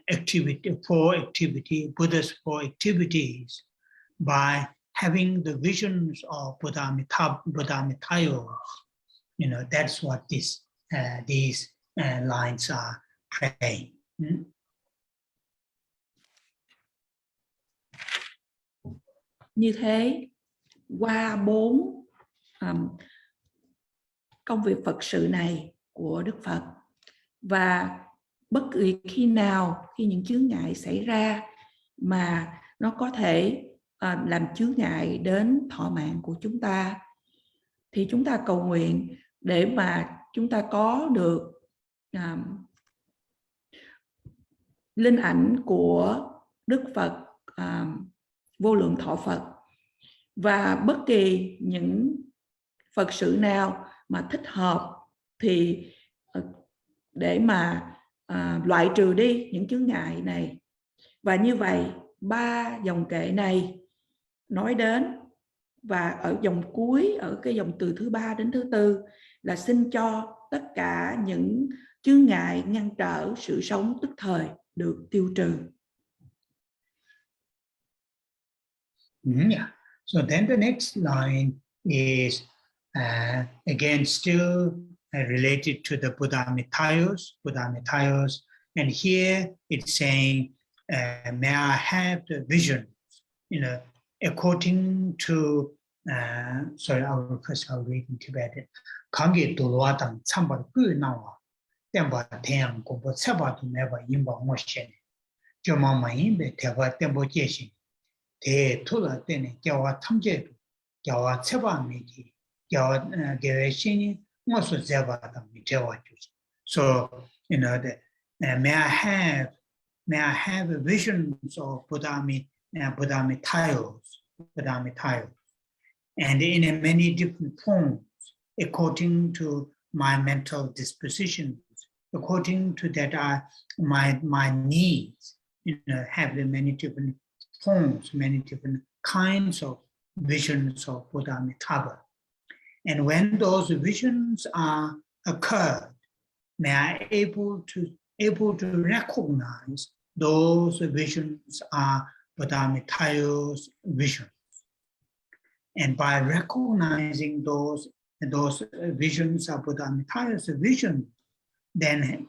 activity, 4 activity, Buddha's 4 activities, by having the visions of Buddha Mitayos. That's what these lines are praying. Như thế, qua 4 công việc Phật sự này của Đức Phật, và bất kỳ khi nào khi những chướng ngại xảy ra mà nó có thể làm chướng ngại đến thọ mạng của chúng ta, thì chúng ta cầu nguyện để mà chúng ta có được linh ảnh của Đức Phật vô lượng thọ Phật. Và bất kỳ những Phật sự nào mà thích hợp thì để mà loại trừ đi những chướng ngại này. Và như vậy 3 dòng kệ này nói đến, và ở dòng cuối, ở cái dòng từ thứ 3 đến thứ 4 là xin cho tất cả những chướng ngại ngăn trở sự sống tức thời được tiêu trừ. Yeah. So then the next line is again still related to the Buddha Mitayos, and here it's saying, may I have the vision, according to, sorry, I'll read in Tibetan. Kange dulwa tang chambar gu nawa, temba tenyang kumbo seba tu meba yimba ngoshen, joma ma yimbe teba tembo jeshin, te tula tene gyawa tamje tu, gyawa seba meki, gyawa gewe shini, ngosu zeba tang mitewa juji. So, may I have visions of Buddha Mitayos, and in many different forms, according to my mental dispositions, according to that my needs, have the many different forms, many different kinds of visions of Buddha Mitaba. And when those visions are occurred, may I able to recognize those visions are Buddha Mitayo's visions. And by recognizing those visions are Buddha Mitayo's vision, then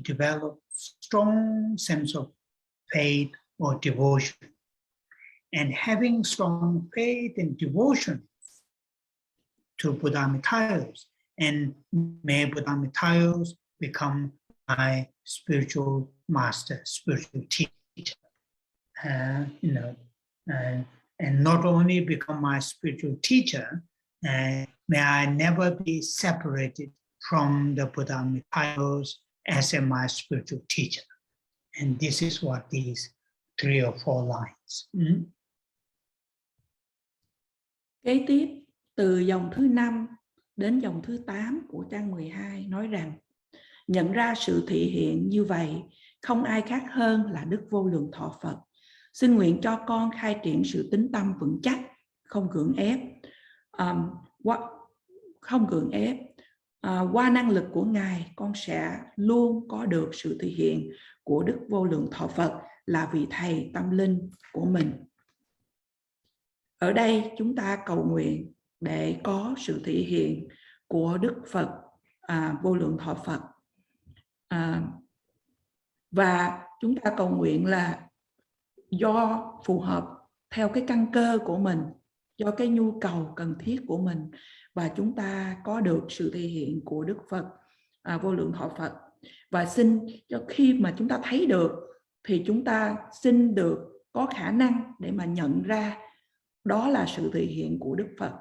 develop strong sense of faith or devotion. And having strong faith and devotion to Buddha Mitayos, and may Buddha Mitayos become my spiritual master, spiritual teacher. And not only become my spiritual teacher, may I never be separated from the Buddha Mitayos as my spiritual teacher. And this is what these 3 or 4 lines. Kế tiếp, từ dòng thứ 5 đến dòng thứ 8 của trang 12 nói rằng, nhận ra sự thị hiện như vậy, không ai khác hơn là Đức Vô Lượng Thọ Phật. Xin nguyện cho con khai triển sự tín tâm vững chắc, không cưỡng ép. Qua năng lực của Ngài, con sẽ luôn có được sự thị hiện của Đức Vô Lượng Thọ Phật là vị Thầy tâm linh của mình. Ở đây chúng ta cầu nguyện để có sự thị hiện của Đức Phật Vô Lượng Thọ Phật. Và chúng ta cầu nguyện là do phù hợp theo cái căn cơ của mình, do cái nhu cầu cần thiết của mình, và chúng ta có được sự thể hiện của Đức Phật Vô Lượng Thọ Phật. Và xin cho khi mà chúng ta thấy được thì chúng ta xin được có khả năng để mà nhận ra đó là sự thể hiện của Đức Phật.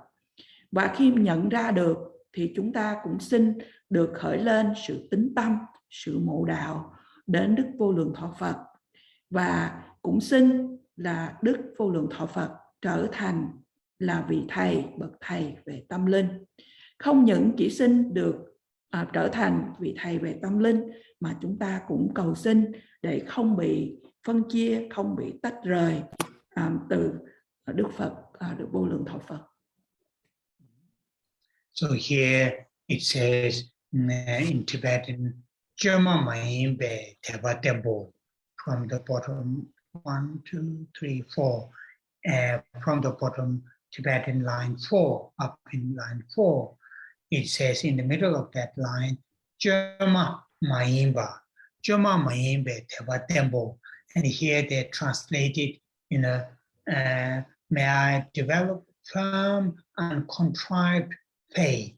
Và khi nhận ra được thì chúng ta cũng xin được khởi lên sự tín tâm, sự mộ đạo đến Đức Vô Lượng Thọ Phật. Và cũng xin là Đức Vô Lượng Thọ Phật trở thành là vị thầy, bậc thầy về tâm linh. Không những chỉ xin được trở thành vị thầy về tâm linh, mà chúng ta cũng cầu xin để không bị phân chia, không bị tách rời từ Đức Phật, Đức Vô Lượng Thọ Phật. So here it says in Tibetan, Chama Maimbe Teba Tembo, from the bottom 1, 2, 3, 4, from the bottom Tibetan line 4 up in line 4, it says in the middle of that line, Chama Maimba, Chama Maimbe Teba Tembo, and here they translated, may I develop firm and contrived faith,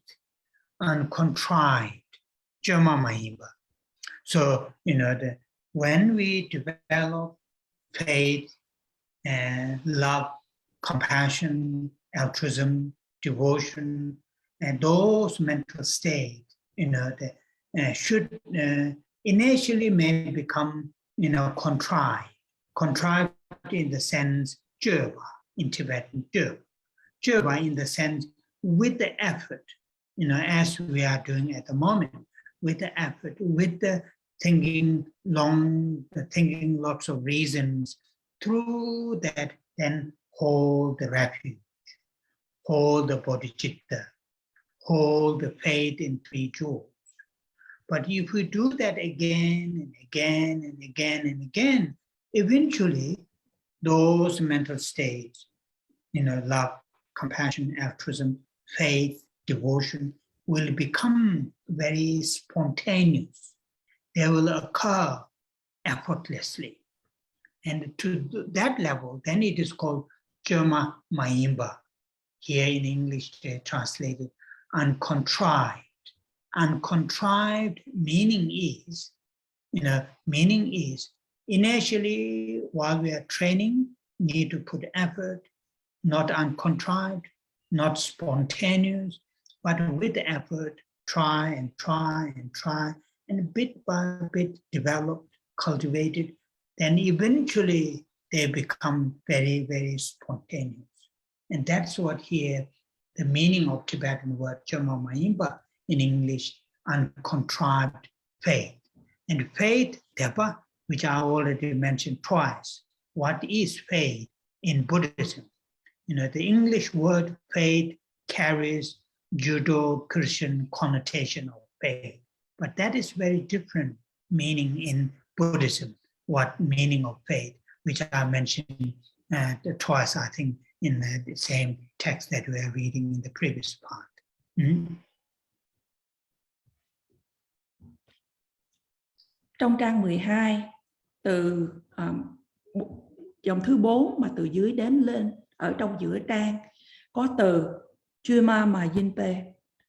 uncontrived, Chama Maimba. So, when we develop faith and love, compassion, altruism, devotion, and those mental states, should initially may become contrived. Contrived in the sense jerba, in Tibetan jerba. Jerba in the sense with the effort, as we are doing at the moment, with the effort, with the thinking lots of reasons. Through that, then hold the refuge, hold the bodhicitta, hold the faith in three jewels. But if we do that again and again and again and again, eventually those mental states, love, compassion, altruism, faith, devotion, will become very spontaneous. They will occur effortlessly. And to that level, then it is called Jerma Mayimba. Here in English, they translated uncontrived. Uncontrived meaning is, initially while we are training, need to put effort, not uncontrived, not spontaneous, but with effort, try and try and try, and bit by bit developed, cultivated, then eventually they become very, very spontaneous. And that's what here, the meaning of Tibetan word Jerma Mayimba, in English, uncontrived faith. And faith, Depa, which I already mentioned twice. What is faith in Buddhism? The English word faith carries Judeo-Christian connotation of faith, but that is very different meaning in Buddhism, what meaning of faith, which I mentioned twice, I think, in the same text that we are reading in the previous part. Trong trang 12, từ dòng thứ 4 mà từ dưới đếm lên, ở trong giữa trang có từ Chuma Mayinpa.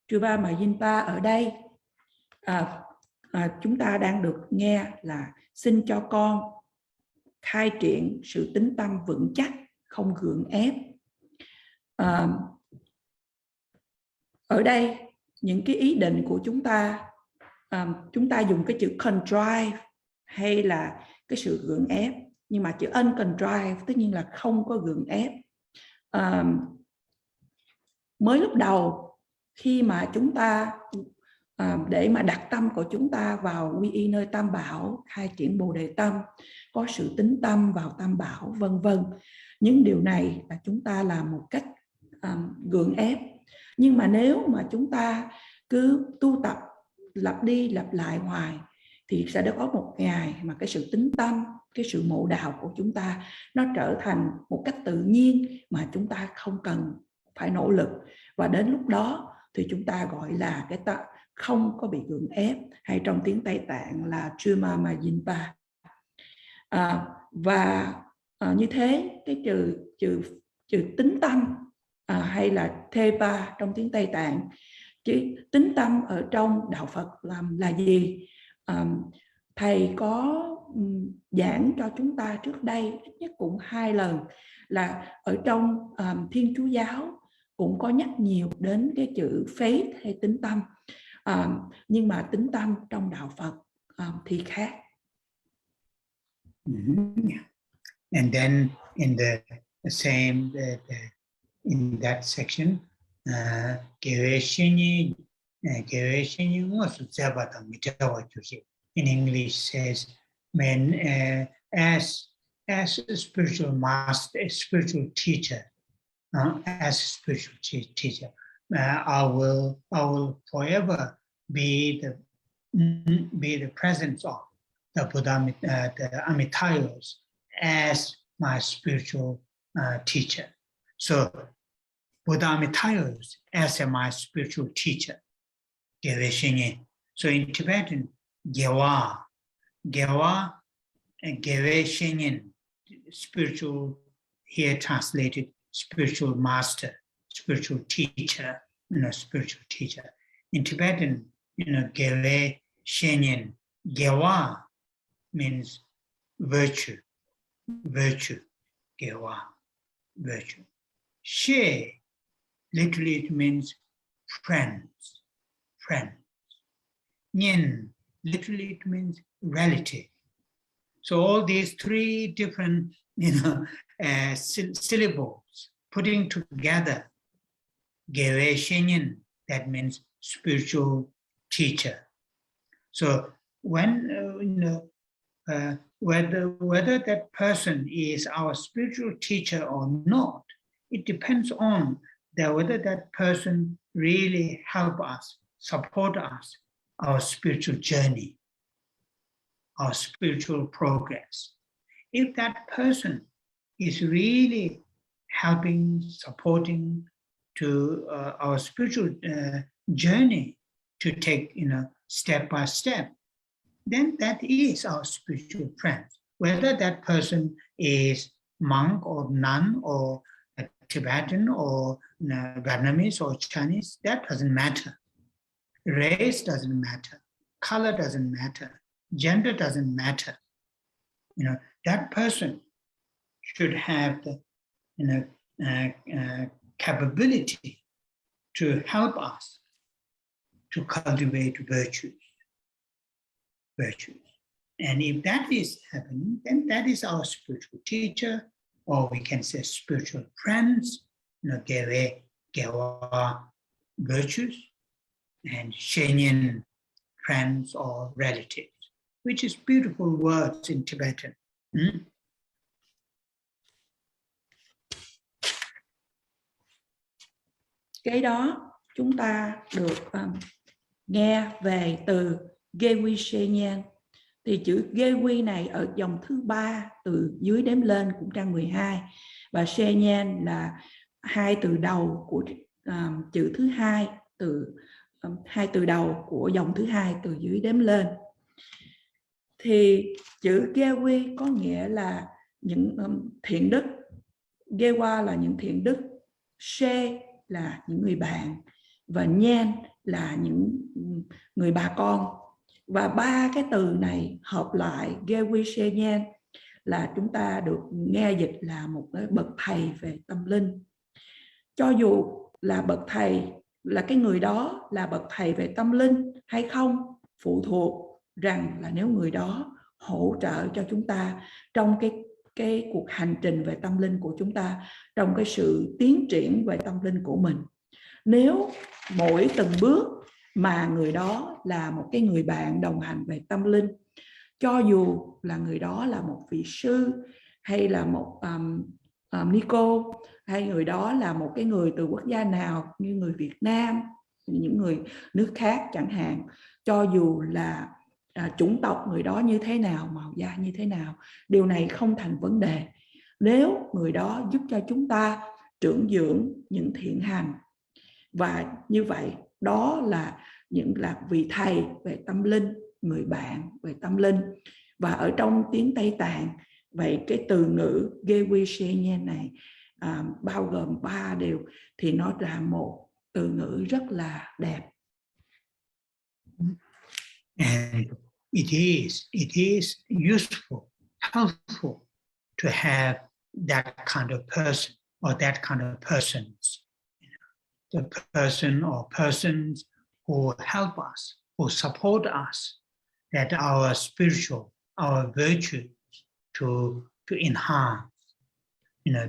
Chuma Mayinpa ở đây chúng ta đang được nghe là xin cho con khai triển sự tín tâm vững chắc, không gượng ép. Ở đây những cái ý định của chúng ta dùng cái chữ contrive hay là cái sự gượng ép, nhưng mà chữ uncontrive tất nhiên là không có gượng ép. Mới lúc đầu khi mà chúng ta để mà đặt tâm của chúng ta vào quy y nơi Tam Bảo, khai triển Bồ Đề tâm, có sự tín tâm vào Tam Bảo, vân vân, những điều này là chúng ta làm một cách gượng ép. Nhưng mà nếu mà chúng ta cứ tu tập lặp đi lặp lại hoài thì sẽ có một ngày mà cái sự tín tâm, cái sự mộ đạo của chúng ta nó trở thành một cách tự nhiên mà chúng ta không cần phải nỗ lực, và đến lúc đó thì chúng ta gọi là cái không có bị gượng ép, hay trong tiếng Tây Tạng là Chuma Mayinpa. Và như thế cái chữ tín tâm hay là Thepa trong tiếng Tây Tạng, chứ tín tâm ở trong đạo Phật là gì? Thầy có giảng cho chúng ta trước đây ít nhất cũng 2 lần, là ở trong Thiên Chúa giáo cũng có nhắc nhiều đến cái chữ faith hay tín tâm, nhưng mà tín tâm trong đạo Phật thì khác. And then in the same in that section, in English says, as a spiritual master, a spiritual teacher, as a spiritual teacher, I will forever be the presence of the Buddha, the Amitayos, as my spiritual teacher. So Buddha Amitayos as my spiritual teacher. So in Tibetan, Gewa, and Gewe Shenyin, spiritual, here translated spiritual master, spiritual teacher, spiritual teacher. In Tibetan, Gewe Shenyin, Gewa means virtue, Gewa, virtue. She, literally it means friends. Nyin, literally it means relative. So all these three different, syllables putting together, Gewe Shenyin, that means spiritual teacher. So when whether that person is our spiritual teacher or not, it depends on whether that person really help us, support us, our spiritual journey, our spiritual progress. If that person is really helping, supporting to our spiritual journey to take, step by step, then that is our spiritual friend. Whether that person is monk or nun or a Tibetan or Vietnamese or Chinese, that doesn't matter. Race doesn't matter. Color doesn't matter. Gender doesn't matter. That person should have the capability to help us to cultivate virtues. And if that is happening, then that is our spiritual teacher, or we can say spiritual friends, Gewa virtues, and Shenyin friends or relatives, which is beautiful words in Tibetan. Cái đó chúng ta được nghe về từ Gewi Shenyan. Thì chữ Gewi này ở dòng thứ 3 từ dưới đếm lên cũng trang 12, và Shenyan là hai từ đầu của chữ thứ 2 từ hai từ đầu của dòng thứ 2 từ dưới đếm lên. Thì chữ Gewi có nghĩa là những thiện đức, Gewa là những thiện đức, She là những người bạn, và Nhan là những người bà con. Và ba cái từ này hợp lại, Gewi She Nhan, là chúng ta được nghe dịch là một cái bậc thầy về tâm linh. Cho dù là bậc thầy, là cái người đó là bậc thầy về tâm linh hay không, phụ thuộc rằng là nếu người đó hỗ trợ cho chúng ta trong cái cuộc hành trình về tâm linh của chúng ta, trong cái sự tiến triển về tâm linh của mình. Nếu mỗi từng bước mà người đó là một cái người bạn đồng hành về tâm linh, cho dù là người đó là một vị sư hay là một ni cô, hay người đó là một cái người từ quốc gia nào như người Việt Nam, những người nước khác chẳng hạn, cho dù là chủng tộc người đó như thế nào, màu da như thế nào, điều này không thành vấn đề. Nếu người đó giúp cho chúng ta trưởng dưỡng những thiện hành, và như vậy đó là vị thầy về tâm linh, người bạn về tâm linh. Và ở trong tiếng Tây Tạng, vậy cái từ ngữ Gewi Shenyan này bao gồm 3 điều, thì nó là một từ ngữ rất là đẹp. And it is useful, helpful to have that kind of person or that kind of persons. The person or persons who help us, who support us, that our spiritual, our virtue to enhance,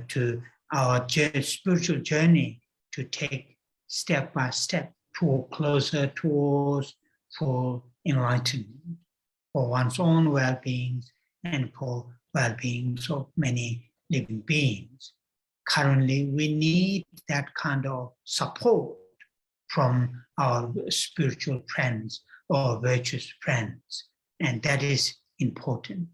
to our spiritual journey to take step by step closer towards for enlightenment, for one's own well-being and for well-beings of many living beings. Currently, we need that kind of support from our spiritual friends or virtuous friends, and that is important.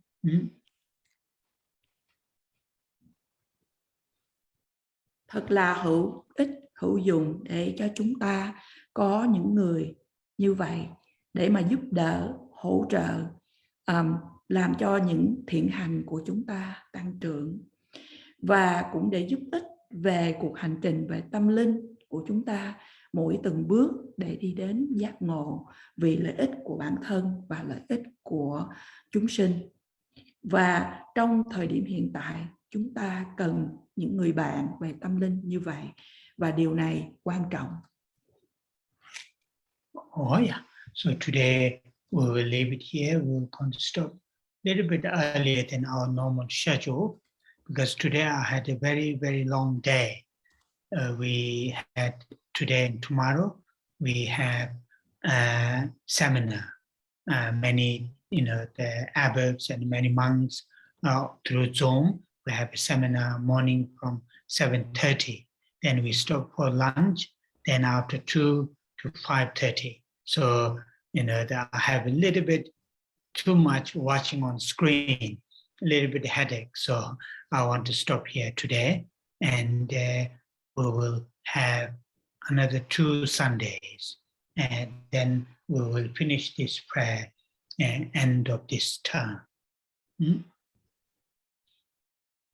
Thật là hữu ích, hữu dụng để cho chúng ta có những người như vậy để mà giúp đỡ, hỗ trợ, làm cho những thiện hành của chúng ta tăng trưởng, và cũng để giúp ích về cuộc hành trình về tâm linh của chúng ta mỗi từng bước để đi đến giác ngộ vì lợi ích của bản thân và lợi ích của chúng sinh. Và trong thời điểm hiện tại, chúng ta cần những người bạn về tâm linh như vậy, và điều này quan trọng. Oh yeah. So today we will leave it here. We're going to stop little bit earlier than our normal schedule because today I had a very, very long day. We had today and tomorrow, we have a seminar. Many, the abbots and many monks through Zoom. We have a seminar morning from 7:30. Then we stop for lunch. Then after 2 to 5:30. So, I have a little bit too much watching on screen, a little bit headache. So I want to stop here today, and we will have another 2 Sundays, and then we will finish this prayer and end of this term.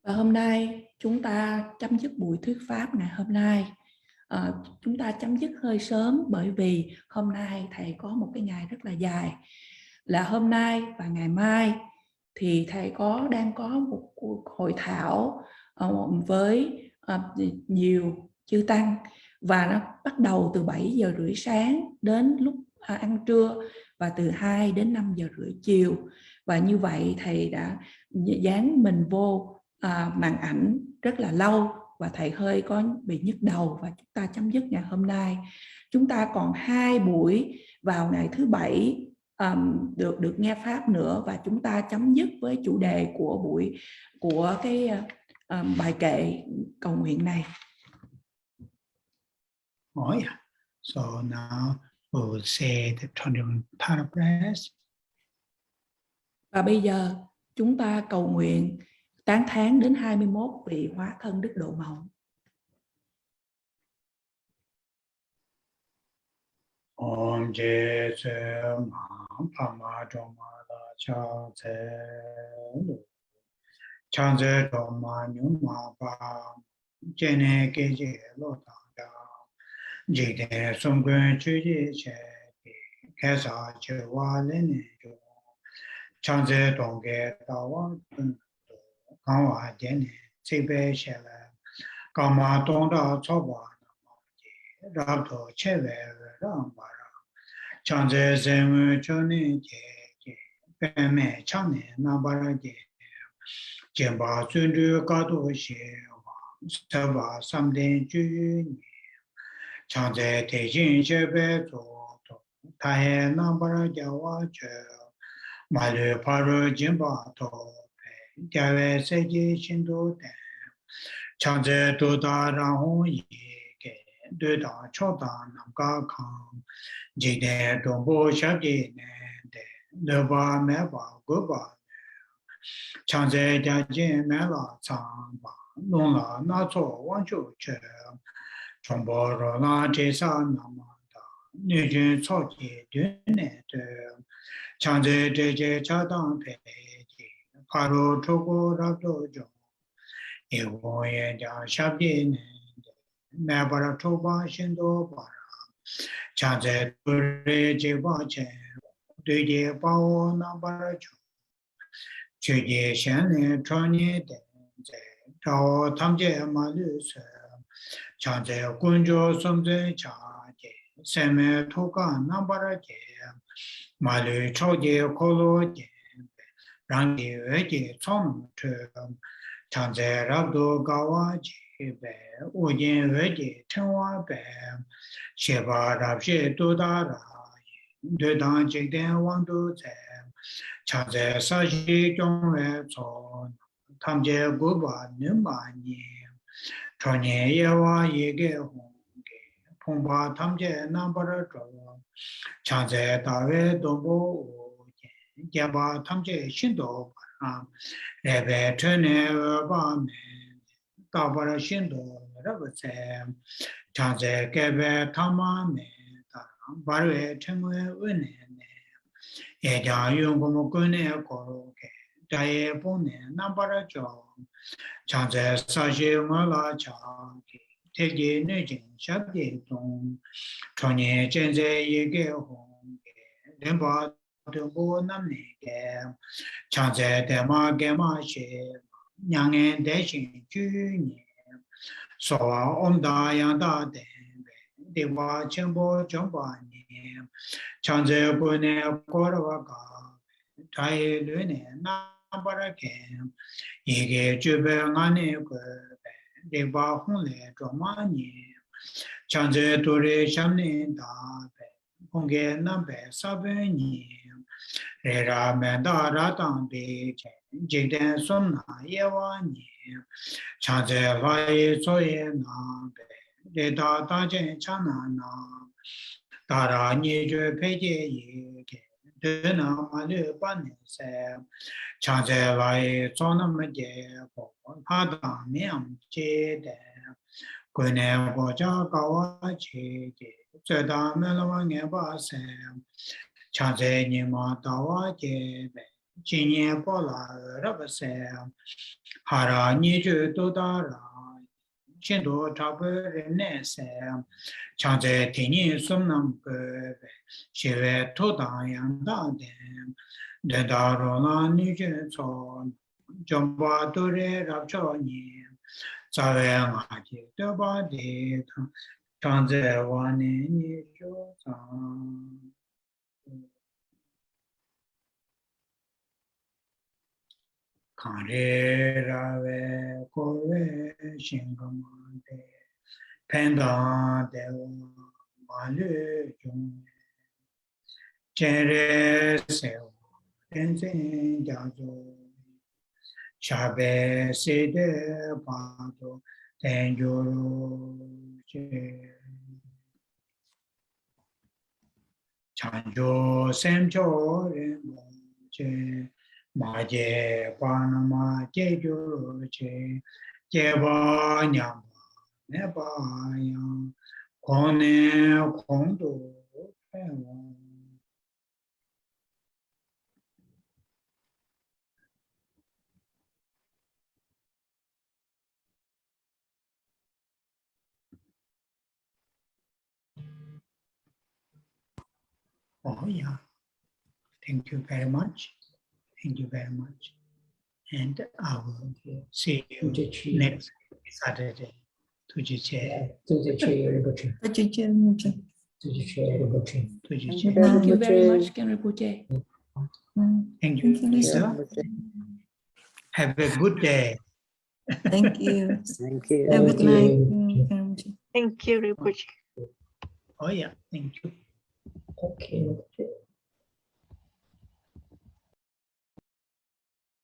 Và hôm nay chúng ta chấm dứt buổi thuyết pháp ngày hôm nay. Chúng ta chấm dứt hơi sớm bởi vì hôm nay thầy có một cái ngày rất là dài. Là hôm nay và ngày mai thì thầy đang có một cuộc hội thảo với nhiều chư tăng, và nó bắt đầu từ 7:30 sáng đến lúc ăn trưa, và từ 2 đến 5:30 chiều. Và như vậy thầy đã dán mình vô màn ảnh rất là lâu, và thầy hơi có bị nhức đầu, và chúng ta chấm dứt ngày hôm nay. Chúng ta còn 2 buổi vào ngày thứ Bảy được nghe pháp nữa, và chúng ta chấm dứt với chủ đề của cái bài kệ cầu nguyện này. Oh yeah. So now we will say the 21 paragraphs. Và bây giờ chúng ta cầu nguyện tán thán đến 21 vị hóa thân đức độ mộng. Om Jesu Pama Doma La Cha Tse Lu Cha Tse Doma Nyuma Pa Jene Keje Lo Ta Da Jide Songkuen Chuje Che Kesa Che Wa Lene Jo Cha Tse Dongge Ta Wa Kawa Jene Sibe She La Kama Dongda Choba Rabdo Cheve Rambara Chanze Zemu Chone Peme Chane Nabara Jemba Zundu Gado She Sava Samden Juni Chanze Tejin Shebe Tahe Nabara Jawa Che Malu Paru Jimba To Jave Seji Shindo Chanze Doda Rahon Yi Đưa đỏ cho ta nằm ca khang chỉ để đồng bộ sắp gì nè để đưa ba mẹ bảo cứ bảo chẳng dễ gia đình mẹ là chẳng bảo luôn là nó cho quan chủ chờ trong bộ rồi là chế sa nằm đó như chuyện cho chị đến nè chẳng dễ để chế cha tăng về chị caro cho cô ra cho yêu người cha sắp gì nè mẹ bara thoba shindo bara chanze re je ba che de je ba o na bara chu che je shan ne chone de je tao tham je ma lu se chanze kunjo som je cha je se me thoka na bara je ma lu cho je ko lo je rang je we je chong che chanze rab do ga wa je Ujin Veji Tenwa Bam Sheba Rabshi Dudara Dudan Jigden Wandu Zem Chanze Sashi Jongwe Son Tamje Guba Numa Nyim Chonye Yewa Yege Hongi Pumba Tamje Nambara Dro Chanze Dawe Dombo Ujin Jeba Tamje Shindo Param Rebe Tene Bame Tabara Shindo Rabase Chanze Kebe Tamame Barwe Temwe Une Eja Yungumu Gune Koroke Daye Bune Nambara Jo Chanze Sashi Mala Chaki Tegi Nujin Shabdi Dong Chonye Chenze Yege Honge Limba Dumbo Namnege Chanze Dema Gema She Nyangen Deshin Juni Soa Omda Yanda Dembe Dewa Chembo Jombani Chanze Bune Korawaga Thai Lune, Nabarakem, Yige Jube Ngane, Deba Hule, Dromani, Chanze Tore Shamni, Dabe, Ponge Nabe, Sabeni, Rera Menda Ratan De, Jigden Somna, Yewani, Chanze Vai Soye Nabe, Reda Tajen Chana Nam, Tara Nije Peje Yege, Dena Male Bane Se, Chanze Vai Sonamaje, Pada Miam Jede, Gune Boja Gawa Jede, Zeda Melawange Base, Chanze Nima Dawa Jebe, Jinye Bola Rabase, Hara Nije Dodara, Chindo Tabu Renese, Chanze Tini Sumnam Gube, Shive Toda Yanda Dem, Dedarola Nije Son, Jomba Dure Rabchoni, Zave Maji Deba De, Chanze Wani Nijo San. Kare Rave Kove Shingamande, Penda Dewa Malu Jung, Chere Sewa, Tenzin Jazo, Shabe Sede Pado, Tenjoro Che, Chanjo Semcho Remo Che, Maje Panama Jeju Che, Jeba Nyama Neba Yang, Kone Kondo Pewa. Oh yeah, thank you very much. Thank you very much. And I will see you next Saturday. Tujiche. Thank you very much, Kenripuche. Thank you, Lisa. Have a good day. Thank you. Thank you. Have a good night. Thank you, Rinpoche. Oh yeah, thank you. Okay.